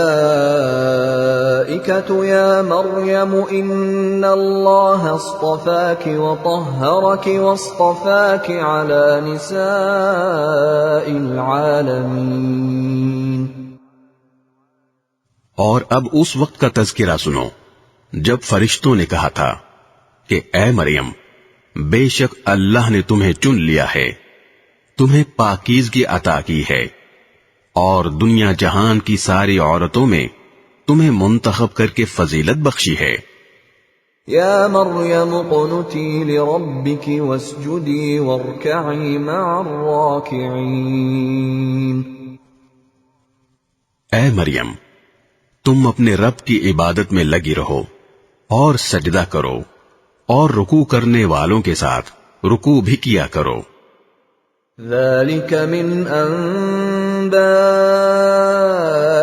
يَا مَرْيَمُ إِنَّ اللَّهَ اصْطَفَاكِ وَطَهَّرَكِ وَاصْطَفَاكِ عَلَى نِسَاءِ الْعَالَمِينَ. اور اب اس وقت کا تذکرہ سنو جب فرشتوں نے کہا تھا کہ اے مریم بے شک اللہ نے تمہیں چن لیا ہے، تمہیں پاکیزگی عطا کی ہے، اور دنیا جہان کی ساری عورتوں میں تمہیں منتخب کر کے فضیلت بخشی ہے. یا مریم اقنتی لربک واسجدی وارکعی مع الراکعین. اے مریم تم اپنے رب کی عبادت میں لگی رہو اور سجدہ کرو اور رکوع کرنے والوں کے ساتھ رکوع بھی کیا کرو. ذلك من انباء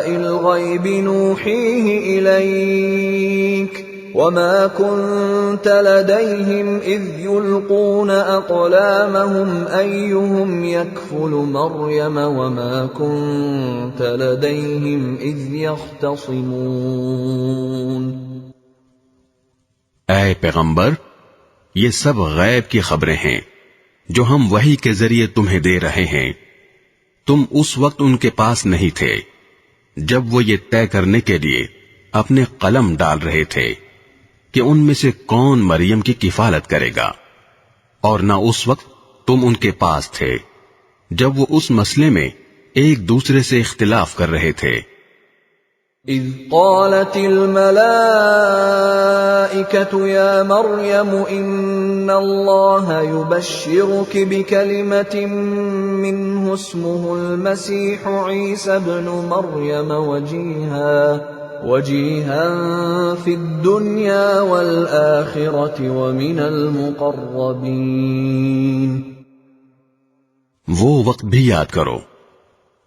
الغیب نوحیہ الیک وما كنت لديهم اذ يلقون اقلامهم ايهم يكفل مريم وما كنت لديهم اذ يختصمون. اے پیغمبر یہ سب غیب کی خبریں ہیں جو ہم وحی کے ذریعے تمہیں دے رہے ہیں. تم اس وقت ان کے پاس نہیں تھے جب وہ یہ طے کرنے کے لیے اپنے قلم ڈال رہے تھے کہ ان میں سے کون مریم کی کفالت کرے گا، اور نہ اس وقت تم ان کے پاس تھے جب وہ اس مسئلے میں ایک دوسرے سے اختلاف کر رہے تھے. إذ قالت الملائكة يا مريم إن الله يبشرك بكلمة منه اسمه المسيح عيسى ابن مريم وجيها في الدنيا والآخرة ومن المقربين. وہ وقت بھی یاد کرو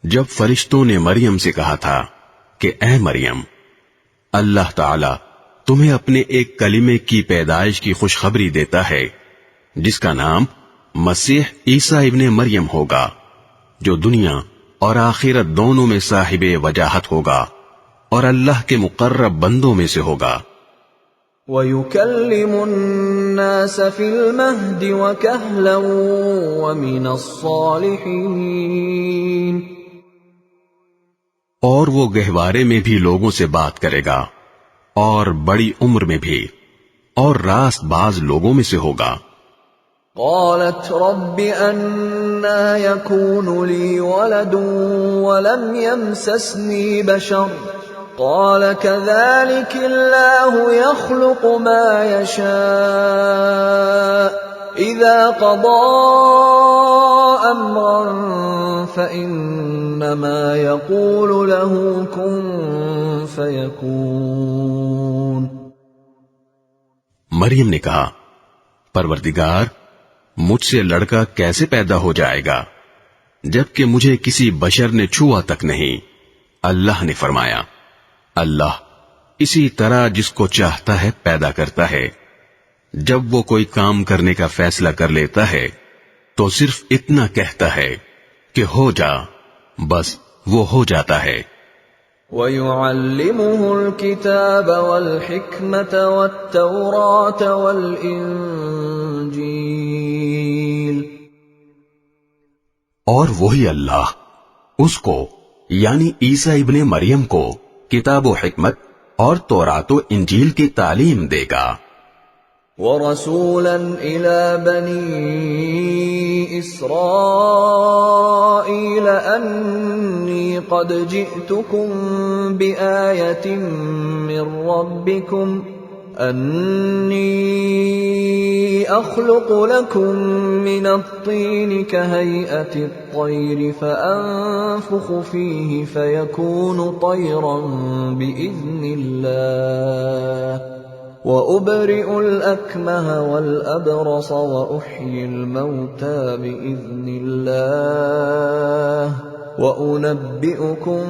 جب فرشتوں نے مریم سے کہا تھا کہ اے مریم، اللہ تعالی تمہیں اپنے ایک کلمے کی پیدائش کی خوشخبری دیتا ہے جس کا نام مسیح عیسیٰ ابن مریم ہوگا، جو دنیا اور آخرت دونوں میں صاحب وجاہت ہوگا اور اللہ کے مقرب بندوں میں سے ہوگا. وَيُكَلِّمُ النَّاسَ فِي الْمَهْدِ وَكَهْلًا وَمِنَ الصَّالِحِينَ. اور وہ گہوارے میں بھی لوگوں سے بات کرے گا اور بڑی عمر میں بھی، اور راست باز لوگوں میں سے ہوگا. قالت رب أَنَّى يَكُونُ لِي وَلَدٌ وَلَمْ يَمْسَسْنِي بَشَرٌ قال كذلك الله يخلق ما يشاء إذا قضى أمرا فإنما يقول له كن فيكون. مریم نے کہا، پروردگار مجھ سے لڑکا کیسے پیدا ہو جائے گا جبکہ مجھے کسی بشر نے چھوا تک نہیں. اللہ نے فرمایا، اللہ اسی طرح جس کو چاہتا ہے پیدا کرتا ہے. جب وہ کوئی کام کرنے کا فیصلہ کر لیتا ہے تو صرف اتنا کہتا ہے کہ ہو جا، بس وہ ہو جاتا ہے. وَيُعَلِّمُهُ الْكِتَابَ وَالْحِكْمَةَ وَالتَّوْرَاةَ وَالْإِنجِيلَ. اور وہی اللہ اس کو یعنی عیسیٰ ابن مریم کو کتاب و حکمت اور تورات و انجیل کی تعلیم دے گا. وَرَسُولًا إِلَى بَنِي إِسْرَائِيلَ أَنِّي قَدْ جِئْتُكُمْ بِآيَةٍ مِّن رَّبِّكُمْ أَنِّي أَخْلُقُ لَكُم مِّنَ الطِّينِ كَهَيْئَةِ الطَّيْرِ فَأَنفُخُ فِيهِ فَيَكُونُ طَيْرًا بِإِذْنِ اللَّهِ وَأُبْرِئُ الْأَكْمَهَ وَالْأَبْرَصَ وَأُحْيِي الْمَوْتَى بِإِذْنِ اللَّهِ وَأُنَبِّئُكُم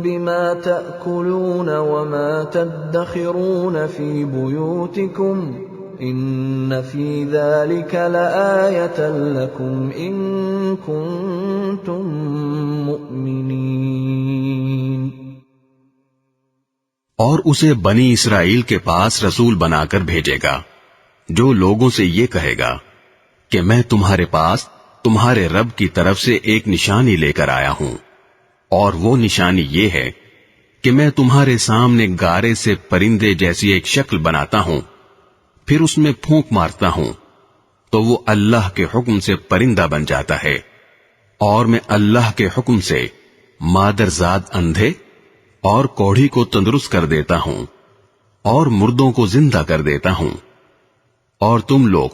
بِمَا تَأْكُلُونَ وَمَا تَدَّخِرُونَ فِي بُيُوتِكُمْ إِنَّ فِي ذَلِكَ لَآيَةً لَكُمْ إِن كُنتُم مُّؤْمِنِينَ. اور اسے بنی اسرائیل کے پاس رسول بنا کر بھیجے گا جو لوگوں سے یہ کہے گا کہ میں تمہارے پاس تمہارے رب کی طرف سے ایک نشانی لے کر آیا ہوں، اور وہ نشانی یہ ہے کہ میں تمہارے سامنے گارے سے پرندے جیسی ایک شکل بناتا ہوں، پھر اس میں پھونک مارتا ہوں تو وہ اللہ کے حکم سے پرندہ بن جاتا ہے، اور میں اللہ کے حکم سے مادرزاد اندھے اور کوڑھی کو تندرست کر دیتا ہوں اور مردوں کو زندہ کر دیتا ہوں. اور تم لوگ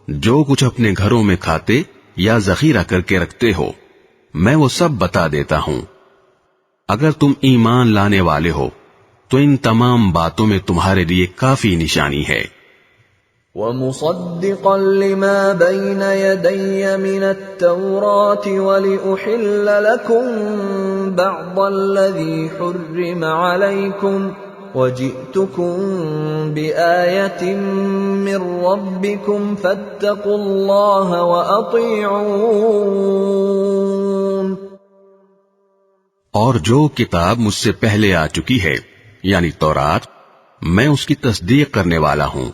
جو کچھ اپنے گھروں میں کھاتے یا ذخیرہ کر کے رکھتے ہو میں وہ سب بتا دیتا ہوں. اگر تم ایمان لانے والے ہو تو ان تمام باتوں میں تمہارے لیے کافی نشانی ہے. وَمُصَدِّقًا لِمَا بَيْنَ يَدَيَّ مِنَ التَّوْرَاةِ وَلِأُحِلَّ لَكُم بَعْضَ الَّذِي حُرِّمَ عَلَيْكُمْ وَجِئْتُكُم بِآيَةٍ مِّن رَّبِّكُمْ فَاتَّقُوا اللَّهَ وَأَطِيعُونِ. اور جو کتاب مجھ سے پہلے آ چکی ہے یعنی تورات، میں اس کی تصدیق کرنے والا ہوں،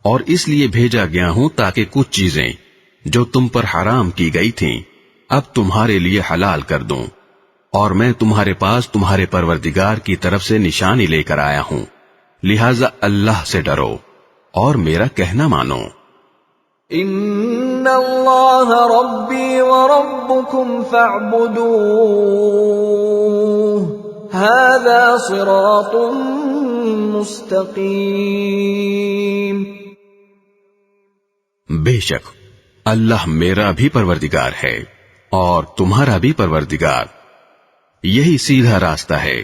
اور اس لیے بھیجا گیا ہوں تاکہ کچھ چیزیں جو تم پر حرام کی گئی تھیں اب تمہارے لیے حلال کر دوں، اور میں تمہارے پاس تمہارے پروردگار کی طرف سے نشانی لے کر آیا ہوں، لہذا اللہ سے ڈرو اور میرا کہنا مانو. ان اللہ ربی وربکم فاعبدوہ هذا صراط مستقیم. بے شک اللہ میرا بھی پروردگار ہے اور تمہارا بھی پروردگار. یہی سیدھا راستہ ہے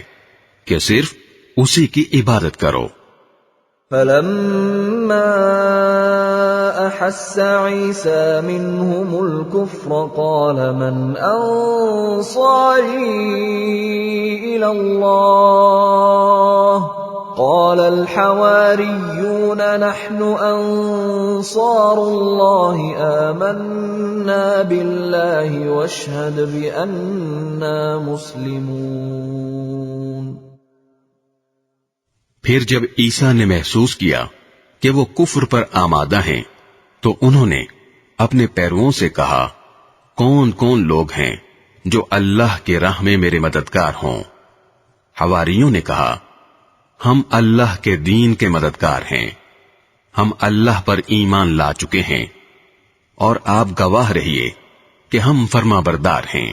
کہ صرف اسی کی عبادت کرو. فلما احس عیسی منهم الكفر قال من انصاری الى اللہ قال الحواریون نحن انصار اللہ آمنا باللہ واشہد بأننا مسلمون. پھر جب عیسیٰ نے محسوس کیا کہ وہ کفر پر آمادہ ہیں تو انہوں نے اپنے پیرووں سے کہا کون کون لوگ ہیں جو اللہ کے راہ میں میرے مددگار ہوں. حواریوں نے کہا ہم اللہ کے دین کے مددگار ہیں، ہم اللہ پر ایمان لا چکے ہیں اور آپ گواہ رہیے کہ ہم فرما بردار ہیں.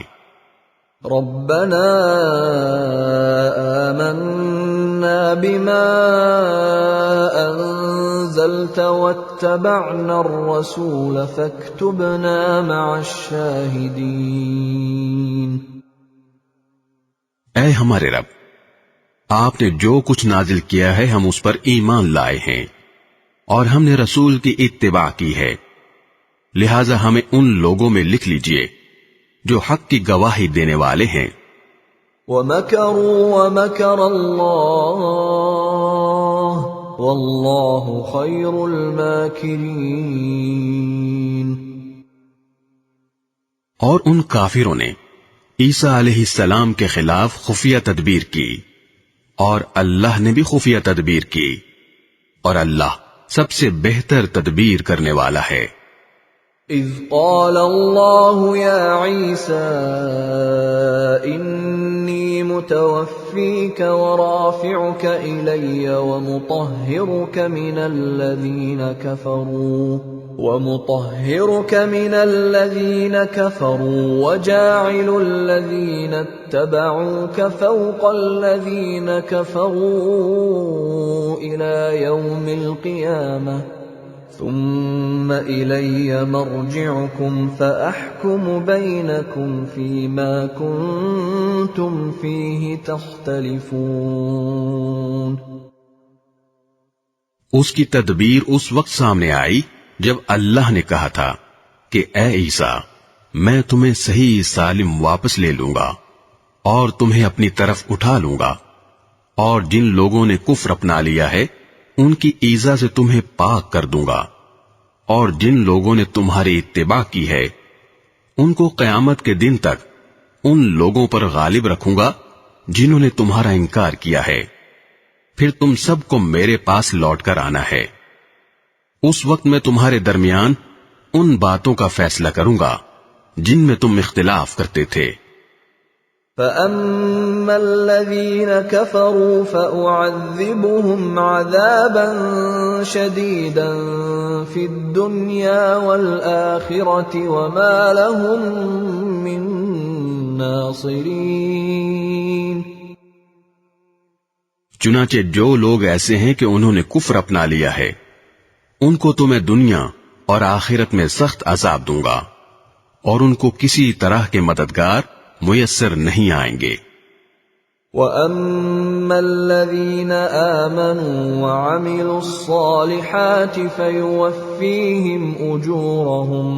ربنا آمنا بما انزلت واتبعنا الرسول فاكتبنا مع الشاہدین. اے ہمارے رب، آپ نے جو کچھ نازل کیا ہے ہم اس پر ایمان لائے ہیں اور ہم نے رسول کی اتباع کی ہے، لہذا ہمیں ان لوگوں میں لکھ لیجئے جو حق کی گواہی دینے والے ہیں. وَمَكَرُوا وَمَكَرَ اللَّهُ وَاللَّهُ خَيْرُ الْمَاكِرِينَ. اور ان کافروں نے عیسیٰ علیہ السلام کے خلاف خفیہ تدبیر کی اور اللہ نے بھی خفیہ تدبیر کی، اور اللہ سب سے بہتر تدبیر کرنے والا ہے. اذ قال اللہ یا عیسیٰ انی متوفیک ورافعک الی ومطہرک من الذین کفروا وجاعل الذین اتبعوک فوق الذین کفروا الی یوم القیامہ ثم إلي مرجعكم فأحكم بينكم فيما كنتم فيه تختلفون. اس کی تدبیر اس وقت سامنے آئی جب اللہ نے کہا تھا کہ اے عیسیٰ میں تمہیں صحیح سالم واپس لے لوں گا اور تمہیں اپنی طرف اٹھا لوں گا، اور جن لوگوں نے کفر اپنا لیا ہے ان کی ایذا سے تمہیں پاک کر دوں گا، اور جن لوگوں نے تمہاری اتباع کی ہے ان کو قیامت کے دن تک ان لوگوں پر غالب رکھوں گا جنہوں نے تمہارا انکار کیا ہے. پھر تم سب کو میرے پاس لوٹ کر آنا ہے. اس وقت میں تمہارے درمیان ان باتوں کا فیصلہ کروں گا جن میں تم اختلاف کرتے تھے. فَأَمَّا الَّذِينَ كَفَرُوا فَأُعَذِّبُهُمْ عَذَابًا شَدِيدًا فِي الدُّنْيَا وَالْآخِرَةِ وَمَا لَهُم مِّن نَّاصِرِينَ. چنانچہ جو لوگ ایسے ہیں کہ انہوں نے کفر اپنا لیا ہے ان کو تو میں دنیا اور آخرت میں سخت عذاب دوں گا اور ان کو کسی طرح کے مددگار میسر نہیں آئیں گے. وَأَمَّا الَّذِينَ آمَنُوا وَعَمِلُوا الصَّالِحَاتِ فَيُوَفِّيهِمْ أُجُورَهُمْ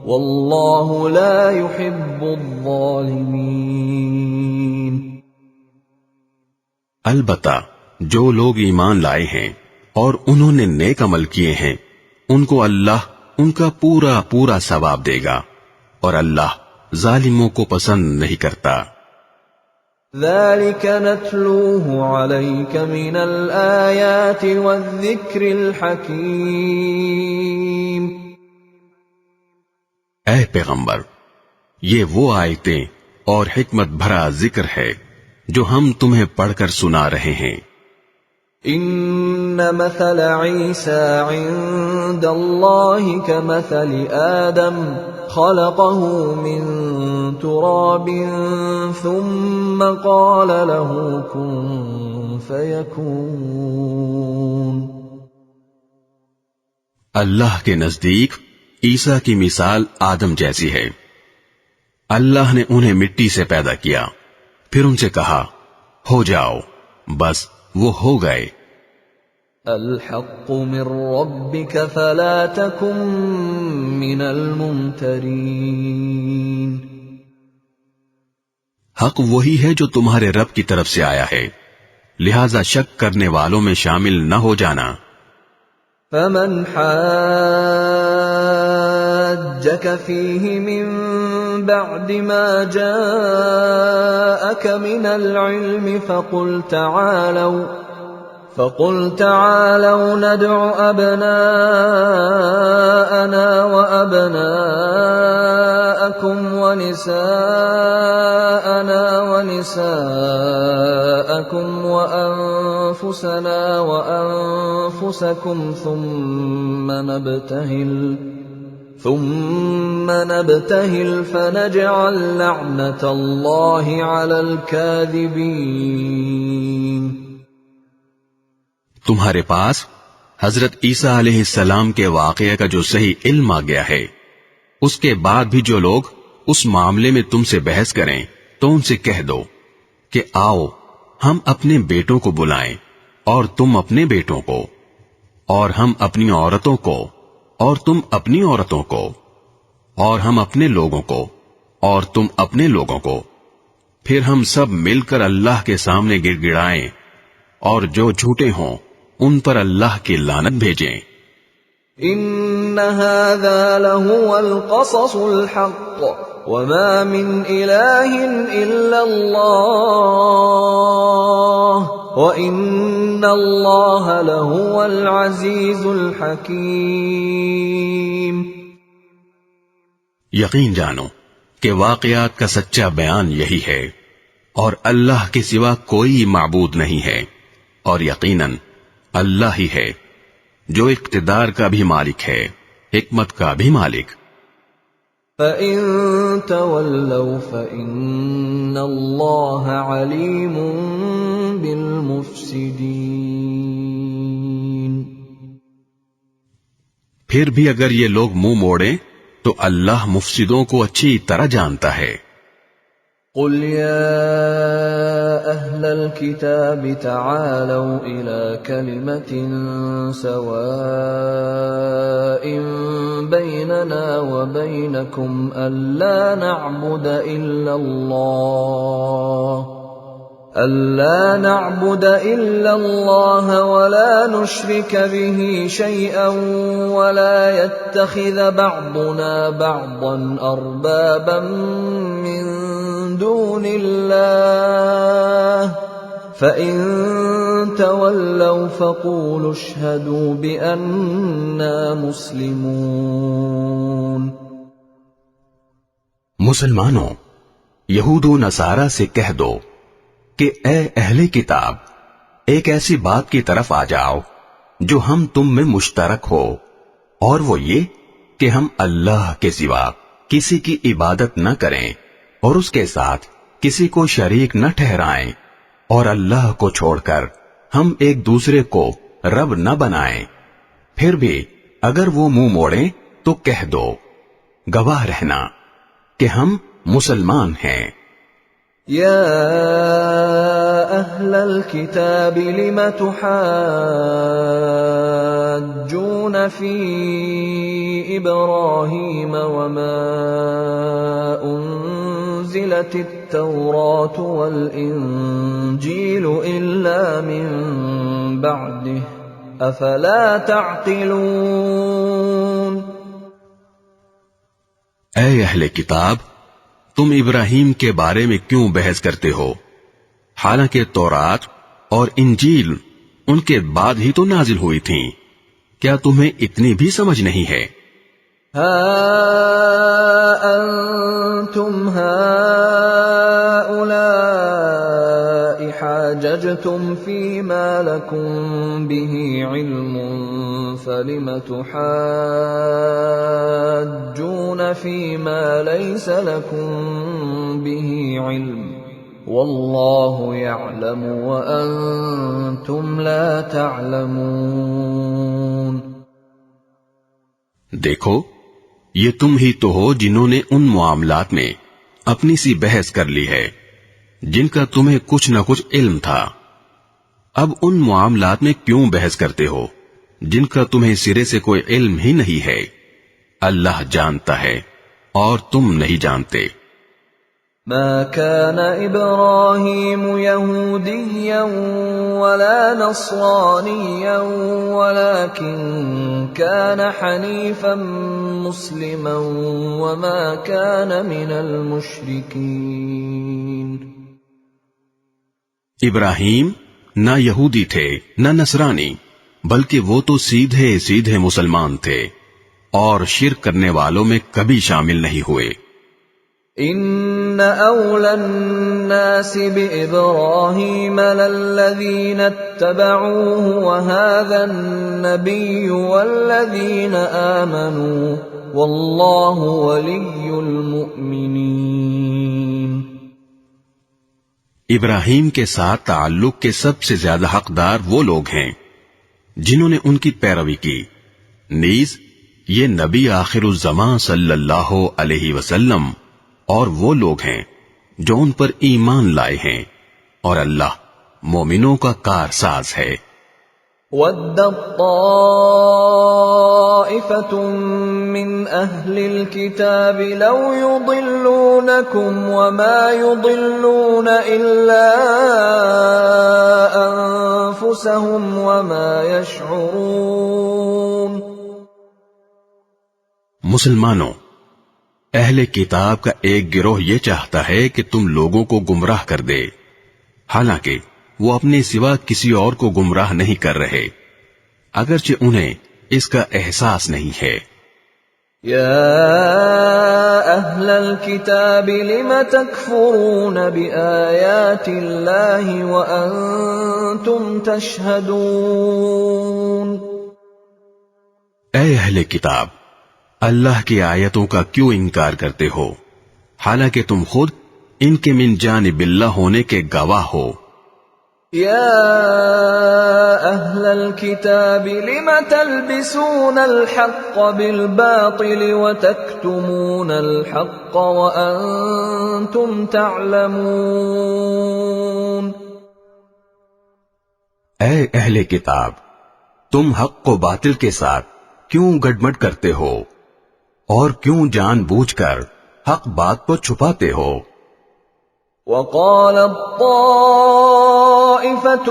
وَاللَّهُ لَا يُحِبُّ الظَّالِمِينَ. البتہ جو لوگ ایمان لائے ہیں اور انہوں نے نیک عمل کیے ہیں ان کو اللہ ان کا پورا پورا ثواب دے گا اور اللہ ظالموں کو پسند نہیں کرتا. ذَلِكَ نَتْلُوهُ عَلَيْكَ مِنَ الْآيَاتِ وَالذِّكْرِ الْحَكِيمِ. اے پیغمبر یہ وہ آیتیں اور حکمت بھرا ذکر ہے جو ہم تمہیں پڑھ کر سنا رہے ہیں. ان مثل عیسی عند اللہ کمثل آدم خلقه من تراب ثم قال له كن فيكون۔ اللہ کے نزدیک عیسیٰ کی مثال آدم جیسی ہے۔ اللہ نے انہیں مٹی سے پیدا کیا، پھر ان سے کہا ہو جاؤ، بس وہ ہو گئے۔ الحق من ربك فلا تكن من الممترین۔ حق وہی ہے جو تمہارے رب کی طرف سے آیا ہے، لہذا شک کرنے والوں میں شامل نہ ہو جانا۔ فمن حاجك فيه من بعد ما جاءك من العلم فقل تعالوا ندع أبناءنا وأبناءكم ونساءنا ونساءكم وأنفسنا وأنفسكم ثم نبتهل فنجعل لعنة الله على الكاذبين۔ تمہارے پاس حضرت عیسیٰ علیہ السلام کے واقعے کا جو صحیح علم آ گیا ہے، اس کے بعد بھی جو لوگ اس معاملے میں تم سے بحث کریں تو ان سے کہہ دو کہ آؤ ہم اپنے بیٹوں کو بلائیں اور تم اپنے بیٹوں کو، اور ہم اپنی عورتوں کو اور تم اپنی عورتوں کو، اور ہم اپنے لوگوں کو اور تم اپنے لوگوں کو، پھر ہم سب مل کر اللہ کے سامنے گڑ گڑائیں اور جو جھوٹے ہوں ان پر اللہ کی لعنت بھیجیں۔ ان هذا لهو القصص الحق وما من اله الا الله وان الله لهو العزيز الحكيم۔ یقین جانو کہ واقعات کا سچا بیان یہی ہے، اور اللہ کے سوا کوئی معبود نہیں ہے، اور یقیناً اللہ ہی ہے جو اقتدار کا بھی مالک ہے، حکمت کا بھی مالک۔ فَإِن تَوَلَّوْا فَإِنَّ اللَّهَ عَلِيمٌ بِالْمُفْسِدِينَ۔ پھر بھی اگر یہ لوگ منہ موڑیں تو اللہ مفسدوں کو اچھی طرح جانتا ہے۔ قل يا أهل الكتاب تعالوا إلى كلمة سواء بيننا وبينكم ألا نعبد إلا الله ولا نشرك به شيئا ولا يتخذ بعضنا بعضا أربابا من دون الله فإن تولوا فقولوا اشهدوا بأننا مسلمون۔ مسلمانوں، یہود و نصارہ سے کہہ دو کہ اے اہل کتاب، ایک ایسی بات کی طرف آ جاؤ جو ہم تم میں مشترک ہو، اور وہ یہ کہ ہم اللہ کے سوا کسی کی عبادت نہ کریں اور اس کے ساتھ کسی کو شریک نہ ٹھہرائیں، اور اللہ کو چھوڑ کر ہم ایک دوسرے کو رب نہ بنائیں۔ پھر بھی اگر وہ منہ موڑیں تو کہہ دو، گواہ رہنا کہ ہم مسلمان ہیں۔ یا اہل الکتاب لم تحاجون فی ابراہیم وما انزلت التوراة والانجیل الا من بعده افلا تعقلون۔ اے اہل کتاب، تم ابراہیم کے بارے میں کیوں بحث کرتے ہو، حالانکہ تورات اور انجیل ان کے بعد ہی تو نازل ہوئی تھیں؟ کیا تمہیں اتنی بھی سمجھ نہیں ہے؟ ہا انتم هؤلاء حاججتم فيما لكم به علم فلم تحاجون فيما ليس لكم به علم والله يعلم وأنتم لا تعلمون۔ دیکھو یہ تم ہی تو ہو جنہوں نے ان معاملات میں اپنی سی بحث کر لی ہے جن کا تمہیں کچھ نہ کچھ علم تھا، اب ان معاملات میں کیوں بحث کرتے ہو جن کا تمہیں سرے سے کوئی علم ہی نہیں ہے؟ اللہ جانتا ہے اور تم نہیں جانتے۔ ما كان إبراهيم يهوديا ولا نصرانيا ولكن كان حنيفا مسلما وما كان من المشركين۔ ابراہیم نہ یہودی تھے نہ نصرانی، بلکہ وہ تو سیدھے سیدھے مسلمان تھے اور شرک کرنے والوں میں کبھی شامل نہیں ہوئے۔ ان اولى الناس بابراهيم للذين اتبعوه وهذا النبي والذين آمنوا والله ولي المؤمنين۔ ابراہیم کے ساتھ تعلق کے سب سے زیادہ حقدار وہ لوگ ہیں جنہوں نے ان کی پیروی کی، نیز یہ نبی آخر الزمان صلی اللہ علیہ وسلم اور وہ لوگ ہیں جو ان پر ایمان لائے ہیں، اور اللہ مومنوں کا کارساز ہے۔ وَدَّت طَّائِفَةٌ مِّنْ أَهْلِ الْكِتَابِ لَوْ يُضِلُّونَكُمْ وَمَا يُضِلُّونَ إِلَّا أَنفُسَهُمْ وَمَا يَشْعُرُونَ۔ مسلمانوں، اہل کتاب کا ایک گروہ یہ چاہتا ہے کہ تم لوگوں کو گمراہ کر دے، حالانکہ وہ اپنے سوا کسی اور کو گمراہ نہیں کر رہے، اگرچہ انہیں اس کا احساس نہیں ہے۔ یا اہل الکتاب لم تکفرون بآیات اللہ وانتم تشہدون۔ اے اہل کتاب، اللہ کی آیتوں کا کیوں انکار کرتے ہو حالانکہ تم خود ان کے من جانب اللہ ہونے کے گواہ ہو۔ یا اہل الکتاب لم تلبسون الحق بالباطل وتکتمون الحق وانتم تعلمون۔ اے اہل کتاب، تم حق کو باطل کے ساتھ کیوں گڈمڈ کرتے ہو اور کیوں جان بوجھ کر حق بات کو چھپاتے ہو؟ وَقَالَ طَّائِفَةٌ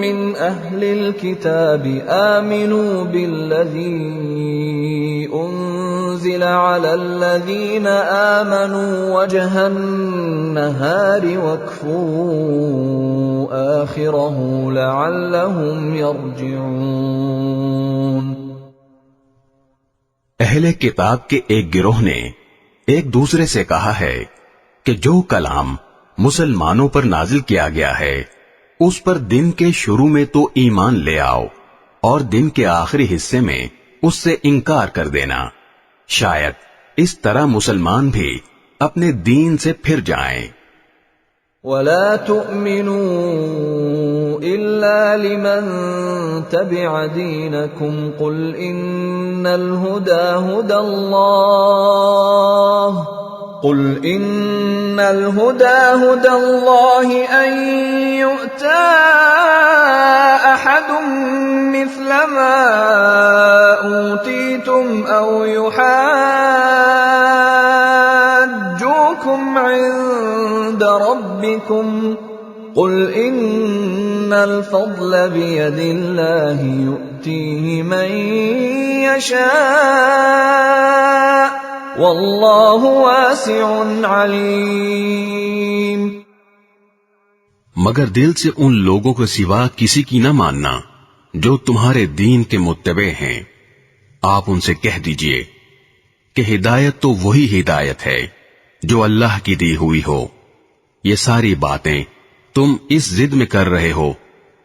مِّنْ أَهْلِ الْكِتَابِ آمِنُوا بِالَّذِي أُنزِلَ عَلَى الَّذِينَ آمَنُوا وَجْهَ النَّهَارِ وَاكْفُرُوا آخِرَهُ لَعَلَّهُمْ يَرْجِعُونَ۔ اہل کتاب کے ایک گروہ نے ایک دوسرے سے کہا ہے کہ جو کلام مسلمانوں پر نازل کیا گیا ہے اس پر دن کے شروع میں تو ایمان لے آؤ اور دن کے آخری حصے میں اس سے انکار کر دینا، شاید اس طرح مسلمان بھی اپنے دین سے پھر جائیں۔ وَلَا تُؤْمِنُوا إِلَّا لِمَن تَبِعَ دِينَكُمْ قُلْ إِنَّ الْهُدَى هُدَى اللَّهِ أَن يُؤْتَى أَحَدٌ مِّثْلَ مَا أُوتِيتُمْ أَوْ يُحَاجُّوكُمْ عِندَ رَبِّكُمْ قُلْ إِنَّ الْفَضْلَ بِيَدِ اللَّهِ يُؤْتِيهِ مَن يَشَاءُ وَاللَّهُ وَاسِعٌ عَلِيمٌ۔ مگر دل سے ان لوگوں کے سوا کسی کی نہ ماننا جو تمہارے دین کے متبع ہیں۔ آپ ان سے کہہ دیجئے کہ ہدایت تو وہی ہدایت ہے جو اللہ کی دی ہوئی ہو، یہ ساری باتیں تم اس ضد میں کر رہے ہو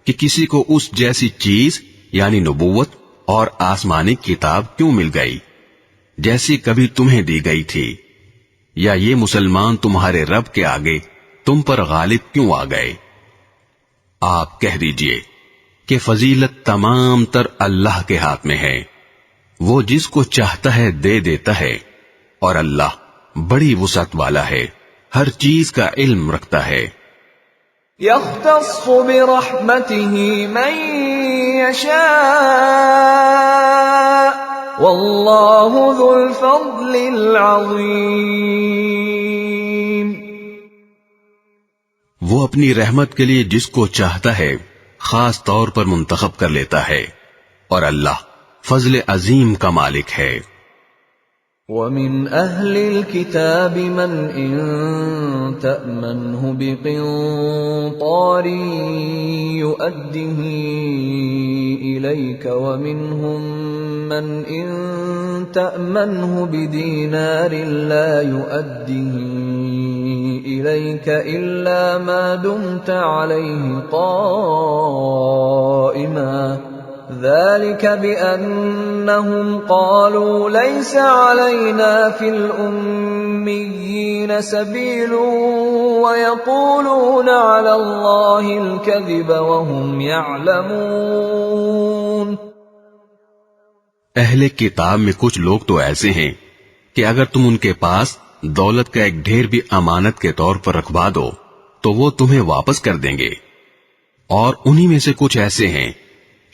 کہ کسی کو اس جیسی چیز یعنی نبوت اور آسمانی کتاب کیوں مل گئی جیسی کبھی تمہیں دی گئی تھی، یا یہ مسلمان تمہارے رب کے آگے تم پر غالب کیوں آ گئے؟ آپ کہہ دیجئے کہ فضیلت تمام تر اللہ کے ہاتھ میں ہے، وہ جس کو چاہتا ہے دے دیتا ہے، اور اللہ بڑی وسعت والا ہے، ہر چیز کا علم رکھتا ہے۔ يختص برحمته من يشاء والله ذو الفضل العظيم۔ وہ اپنی رحمت کے لیے جس کو چاہتا ہے خاص طور پر منتخب کر لیتا ہے، اور اللہ فضل عظیم کا مالک ہے۔ وَمِنْ أَهْلِ الْكِتَابِ مَنْ إِن تَأْمَنْهُ بِقِنطَارٍ يُؤَدِّهِ إِلَيْكَ وَمِنْهُمْ مَنْ إِن تَأْمَنْهُ بِدِينَارٍ لَا يُؤَدِّهِ إِلَيْكَ إِلَّا مَا دُمْتَ عَلَيْهِ قَائِمًا ذلك بأنهم قالوا ليس علينا في الأميين سبيل ويقولون على الله الكذب وهم يعلمون۔ اہل کتاب میں کچھ لوگ تو ایسے ہیں کہ اگر تم ان کے پاس دولت کا ایک ڈھیر بھی امانت کے طور پر رکھوا دو تو وہ تمہیں واپس کر دیں گے، اور انہی میں سے کچھ ایسے ہیں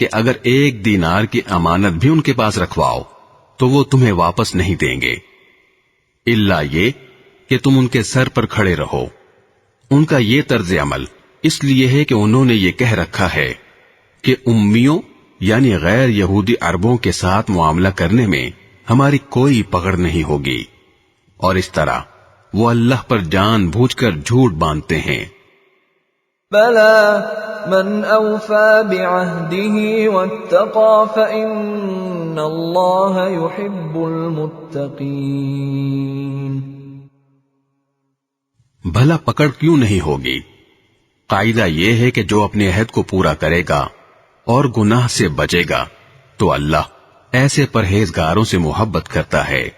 کہ اگر 1 دینار کی امانت بھی ان کے پاس رکھواؤ تو وہ تمہیں واپس نہیں دیں گے، الا یہ کہ تم ان کے سر پر کھڑے رہو۔ ان کا یہ طرز عمل اس لیے ہے کہ انہوں نے یہ کہہ رکھا ہے کہ امیوں یعنی غیر یہودی عربوں کے ساتھ معاملہ کرنے میں ہماری کوئی پکڑ نہیں ہوگی، اور اس طرح وہ اللہ پر جان بوجھ کر جھوٹ باندھتے ہیں۔ بلى من أوفى بعهده واتقى فإن الله يحب المتقين۔ بھلا پکڑ کیوں نہیں ہوگی؟ قاعدہ یہ ہے کہ جو اپنے عہد کو پورا کرے گا اور گناہ سے بچے گا تو اللہ ایسے پرہیزگاروں سے محبت کرتا ہے۔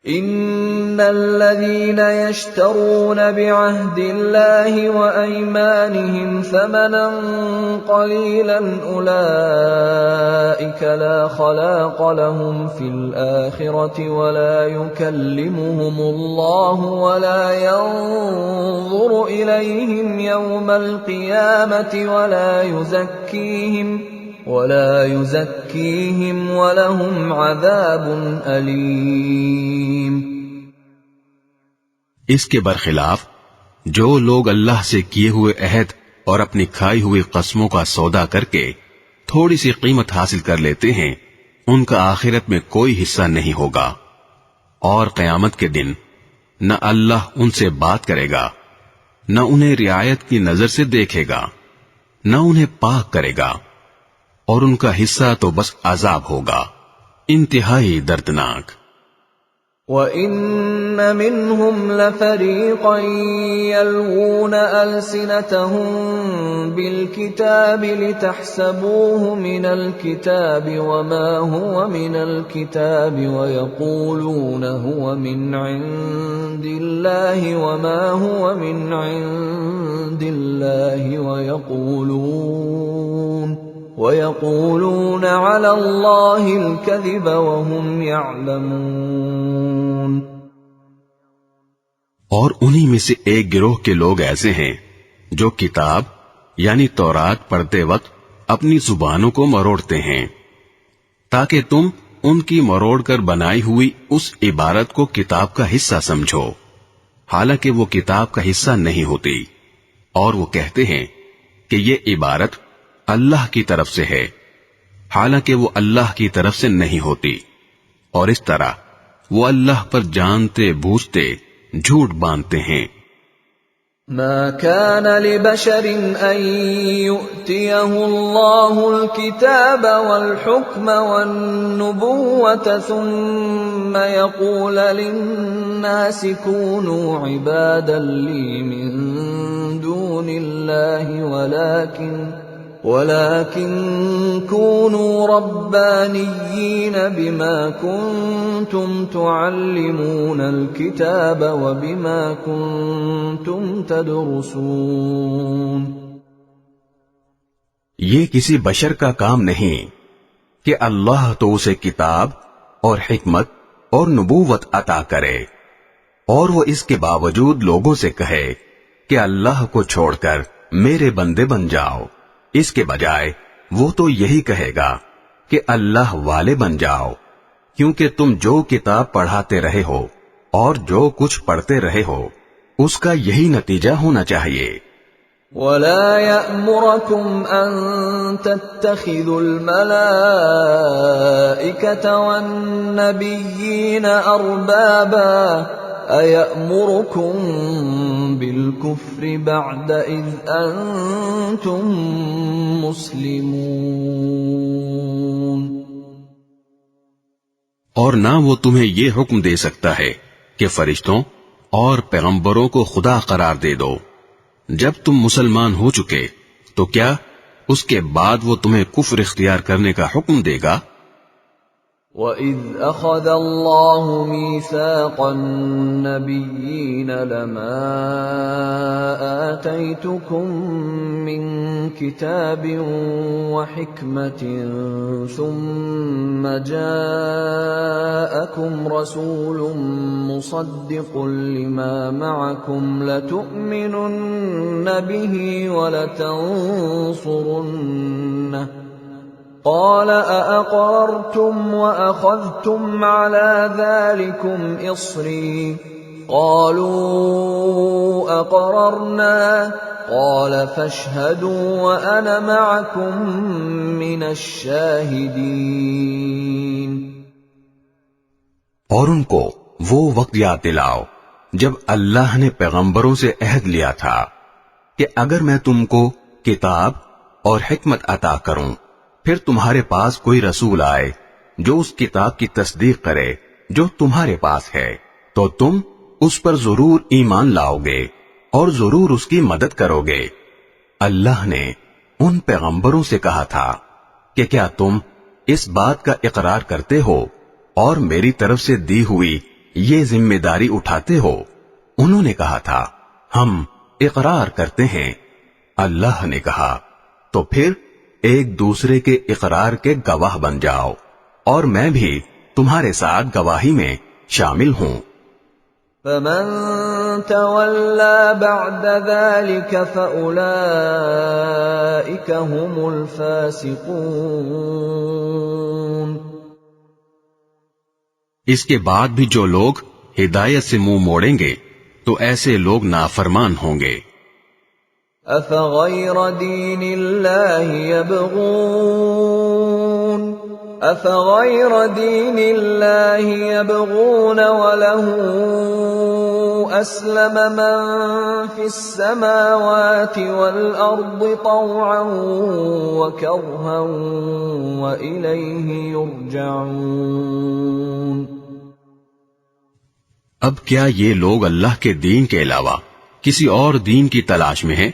ان الذين يشترون بعهد الله وايمانهم ثمنا قليلا اولئك لا خلاق لهم في الاخره ولا يكلمهم الله ولا ينظر اليهم يوم القيامه ولا يزكيهم ولهم عذاب أليم۔ اس کے برخلاف جو لوگ اللہ سے کیے ہوئے عہد اور اپنی کھائی ہوئی قسموں کا سودا کر کے تھوڑی سی قیمت حاصل کر لیتے ہیں، ان کا آخرت میں کوئی حصہ نہیں ہوگا، اور قیامت کے دن نہ اللہ ان سے بات کرے گا، نہ انہیں رعایت کی نظر سے دیکھے گا، نہ انہیں پاک کرے گا، اور ان کا حصہ تو بس عذاب ہوگا، انتہائی دردناک۔ وَإِنَّ مِنْهُمْ لَفَرِيقًا يَلْوُونَ أَلْسِنَتَهُم بِالْكِتَابِ لِتَحْسَبُوهُ مِنَ الْكِتَابِ وَمَا هُوَ مِنَ الْكِتَابِ وَيَقُولُونَ هُوَ مِنْ عِندِ اللَّهِ وَمَا هُوَ مِنْ عِندِ اللَّهِ وَيَقُولُونَ عَلَى اللَّهِ الْكَذِبَ وَهُمْ يَعْلَمُونَ۔ اور انہی میں سے ایک گروہ کے لوگ ایسے ہیں جو کتاب یعنی تورات پڑھتے وقت اپنی زبانوں کو مروڑتے ہیں تاکہ تم ان کی مروڑ کر بنائی ہوئی اس عبارت کو کتاب کا حصہ سمجھو، حالانکہ وہ کتاب کا حصہ نہیں ہوتی، اور وہ کہتے ہیں کہ یہ عبارت اللہ کی طرف سے ہے، حالانکہ وہ اللہ کی طرف سے نہیں ہوتی، اور اس طرح وہ اللہ پر جانتے بوجھتے جھوٹ باندھتے ہیں۔ ما كان لبشر أن يؤتيه الله الكتاب والحكم والنبوة ثم يقول للناس كونوا عبادا لي من دون الله ولكن كونوا ربانيين بما كنتم تعلمون الكتاب وبما كنتم تدرسون. یہ کسی بشر کا کام نہیں کہ اللہ تو اسے کتاب اور حکمت اور نبوت عطا کرے اور وہ اس کے باوجود لوگوں سے کہے کہ اللہ کو چھوڑ کر میرے بندے بن جاؤ. اس کے بجائے وہ تو یہی کہے گا کہ اللہ والے بن جاؤ، کیونکہ تم جو کتاب پڑھاتے رہے ہو اور جو کچھ پڑھتے رہے ہو اس کا یہی نتیجہ ہونا چاہیے. وَلَا يَأْمُرَكُمْ أَن تَتَّخِذُوا الْمَلَائِكَةَ وَالنَّبِيِّينَ أَرْبَابًا أَيَأْمُرُكُمْ بِالْكُفْرِ بَعْدَ إِذْ أَنْتُمْ مُسْلِمُونَ. اور نہ وہ تمہیں یہ حکم دے سکتا ہے کہ فرشتوں اور پیغمبروں کو خدا قرار دے دو. جب تم مسلمان ہو چکے تو کیا اس کے بعد وہ تمہیں کفر اختیار کرنے کا حکم دے گا؟ وَإِذْ أَخَذَ اللَّهُ مِيثَاقَ النَّبِيِّينَ لَمَا آتَيْتُكُم مِّن كِتَابٍ وَحِكْمَةٍ ثُمَّ جَاءَكُمْ رَسُولٌ مُصَدِّقٌ لِّمَا مَعَكُمْ لَتُؤْمِنُنَّ بِهِ وَلَتَنصُرُنَّهُ قال أأقررتم وأخذتم على ذلكم إصري قالوا أقررنا قال فاشهدوا وأنا معكم من الشاهدين. اور ان کو وہ وقت یاد دلاؤ جب اللہ نے پیغمبروں سے عہد لیا تھا کہ اگر میں تم کو کتاب اور حکمت عطا کروں پھر تمہارے پاس کوئی رسول آئے جو اس کتاب کی تصدیق کرے جو تمہارے پاس ہے تو تم اس پر ضرور ایمان لاؤ گے اور ضرور اس کی مدد کرو گے. اللہ نے ان پیغمبروں سے کہا تھا کہ کیا تم اس بات کا اقرار کرتے ہو اور میری طرف سے دی ہوئی یہ ذمہ داری اٹھاتے ہو؟ انہوں نے کہا تھا ہم اقرار کرتے ہیں. اللہ نے کہا تو پھر ایک دوسرے کے اقرار کے گواہ بن جاؤ اور میں بھی تمہارے ساتھ گواہی میں شامل ہوں. فَمَن تَوَلَّى بَعْدَ ذَلِكَ فَأُولَئِكَ هُمُ الْفَاسِقُونَ. اس کے بعد بھی جو لوگ ہدایت سے منہ موڑیں گے تو ایسے لوگ نافرمان ہوں گے. أَفَغَيْرَ دِينِ اللَّهِ يَبْغُونَ وَلَهُ أَسْلَمَ مَن فِي السَّمَاوَاتِ وَالْأَرْضِ طَوْعًا وَكَرْهًا وَإِلَيْهِ يُرْجَعُونَ. اب کیا یہ لوگ اللہ کے دین کے علاوہ کسی اور دین کی تلاش میں ہیں؟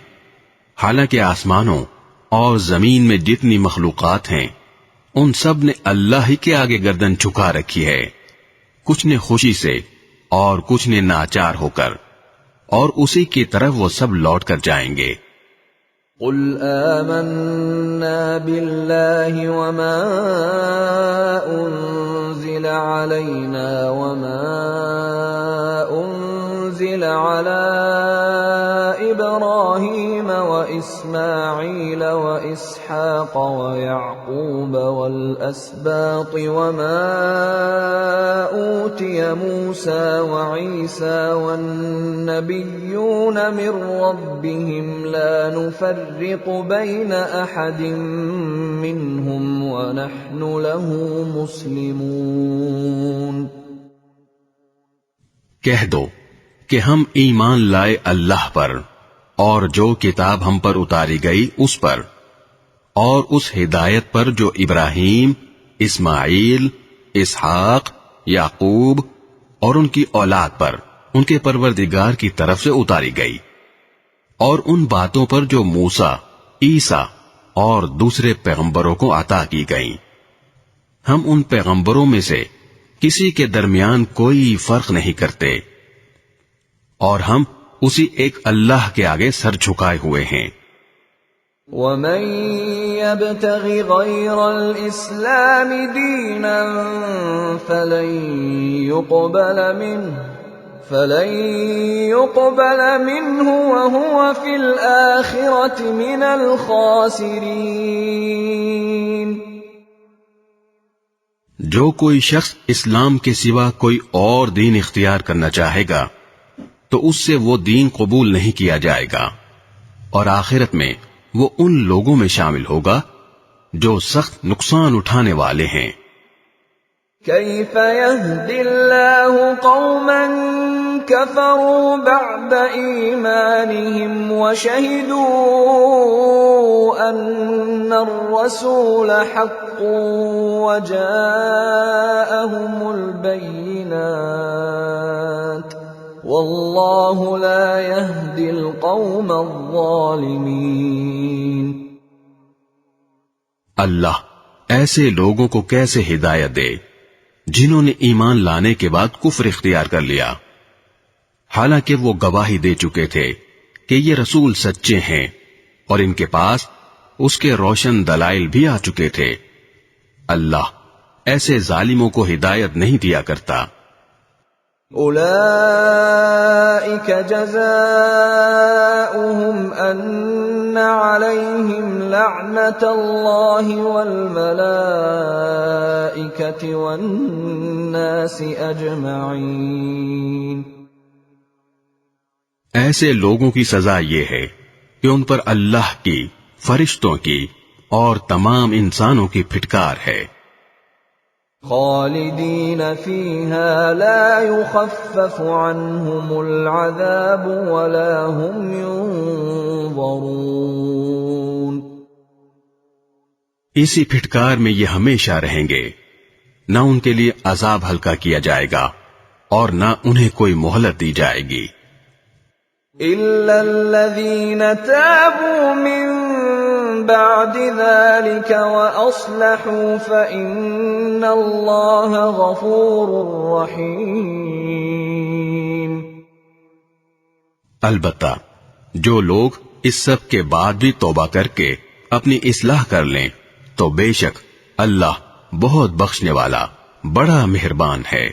حالانکہ آسمانوں اور زمین میں جتنی مخلوقات ہیں ان سب نے اللہ ہی کے آگے گردن جھکا رکھی ہے، کچھ نے خوشی سے اور کچھ نے ناچار ہو کر، اور اسی کی طرف وہ سب لوٹ کر جائیں گے. قل آمنا بالله وما أنزل علينا وما أنزل على إبراهيم وإسماعيل وإسحاق ويعقوب والأسباط وما أوتي موسى وعيسى والنبيون من ربهم لا نفرق بين أحد منهم ونحن له مسلمون. کہہ دو کہ ہم ایمان لائے اللہ پر اور جو کتاب ہم پر اتاری گئی اس پر، اور اس ہدایت پر جو ابراہیم، اسماعیل، اسحاق، یعقوب اور ان کی اولاد پر ان کے پروردگار کی طرف سے اتاری گئی، اور ان باتوں پر جو موسیٰ، عیسیٰ اور دوسرے پیغمبروں کو عطا کی گئیں۔ ہم ان پیغمبروں میں سے کسی کے درمیان کوئی فرق نہیں کرتے، اور ہم اسی ایک اللہ کے آگے سر جھکائے ہوئے ہیں۔ وَمَن يَبْتَغِ غَيْرَ الْإِسْلَامِ دِينًا فَلَن يُقْبَلَ مِنْهُ وَهُوَ فِي الْآخِرَةِ مِنَ الْخَاسِرِينَ۔ جو کوئی شخص اسلام کے سوا کوئی اور دین اختیار کرنا چاہے گا تو اس سے وہ دین قبول نہیں کیا جائے گا، اور آخرت میں وہ ان لوگوں میں شامل ہوگا جو سخت نقصان اٹھانے والے ہیں۔ كيف يهدي الله قوما كفروا بعد إيمانهم وشهدوا أن الرسول حق وجاءهم البينات والله لا يهدي القوم الظالمين۔ اللہ ایسے لوگوں کو کیسے ہدایت دے جنہوں نے ایمان لانے کے بعد کفر اختیار کر لیا، حالانکہ وہ گواہی دے چکے تھے کہ یہ رسول سچے ہیں اور ان کے پاس اس کے روشن دلائل بھی آ چکے تھے۔ اللہ ایسے ظالموں کو ہدایت نہیں دیا کرتا۔ اولئک جزاؤہم ان علیہم لعنت اللہ والملائکۃ والناس اجمعین۔ ایسے لوگوں کی سزا یہ ہے کہ ان پر اللہ کی، فرشتوں کی اور تمام انسانوں کی پھٹکار ہے۔ خالدین فیہا لا یخفف عنہم العذاب ولا هم ینظرون۔ اسی پھٹکار میں یہ ہمیشہ رہیں گے، نہ ان کے لیے عذاب ہلکا کیا جائے گا اور نہ انہیں کوئی مہلت دی جائے گی۔ الا الذین تابوا من بعد ذلك واصلحوا فان اللہ غفور رحیم۔ البتہ جو لوگ اس سب کے بعد بھی توبہ کر کے اپنی اصلاح کر لیں تو بے شک اللہ بہت بخشنے والا، بڑا مہربان ہے۔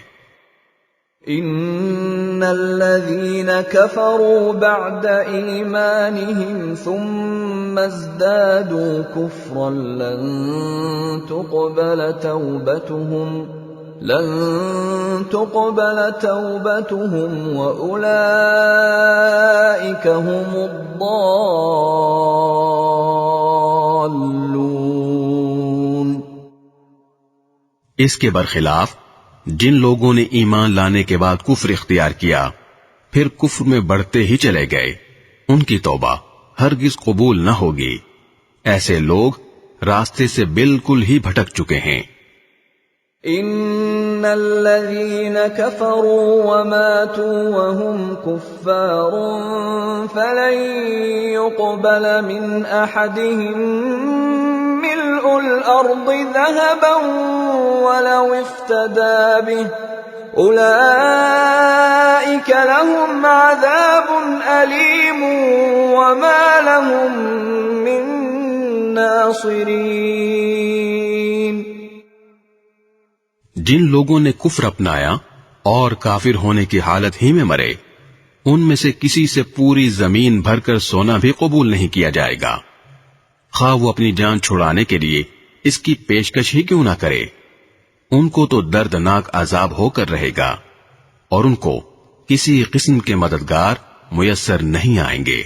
ان الذين كفروا بعد ایمانهم ثم ازدادوا كفرا لن تقبل توبتهم واولئك هم الضالون۔ اس کے برخلاف جن لوگوں نے ایمان لانے کے بعد کفر اختیار کیا پھر کفر میں بڑھتے ہی چلے گئے، ان کی توبہ ہرگز قبول نہ ہوگی۔ ایسے لوگ راستے سے بالکل ہی بھٹک چکے ہیں۔ ان الذين كفروا وماتوا وهم كفار فلن يقبل من احدهم ملء الارض ذهبا ولو افتدى به اولئك لهم عذاب الیم وما لهم من ناصرین۔ جن لوگوں نے کفر اپنایا اور کافر ہونے کی حالت ہی میں مرے، ان میں سے کسی سے پوری زمین بھر کر سونا بھی قبول نہیں کیا جائے گا، خواہ وہ اپنی جان چھڑانے کے لیے اس کی پیشکش ہی کیوں نہ کرے۔ ان کو تو دردناک عذاب ہو کر رہے گا اور ان کو کسی قسم کے مددگار میسر نہیں آئیں گے۔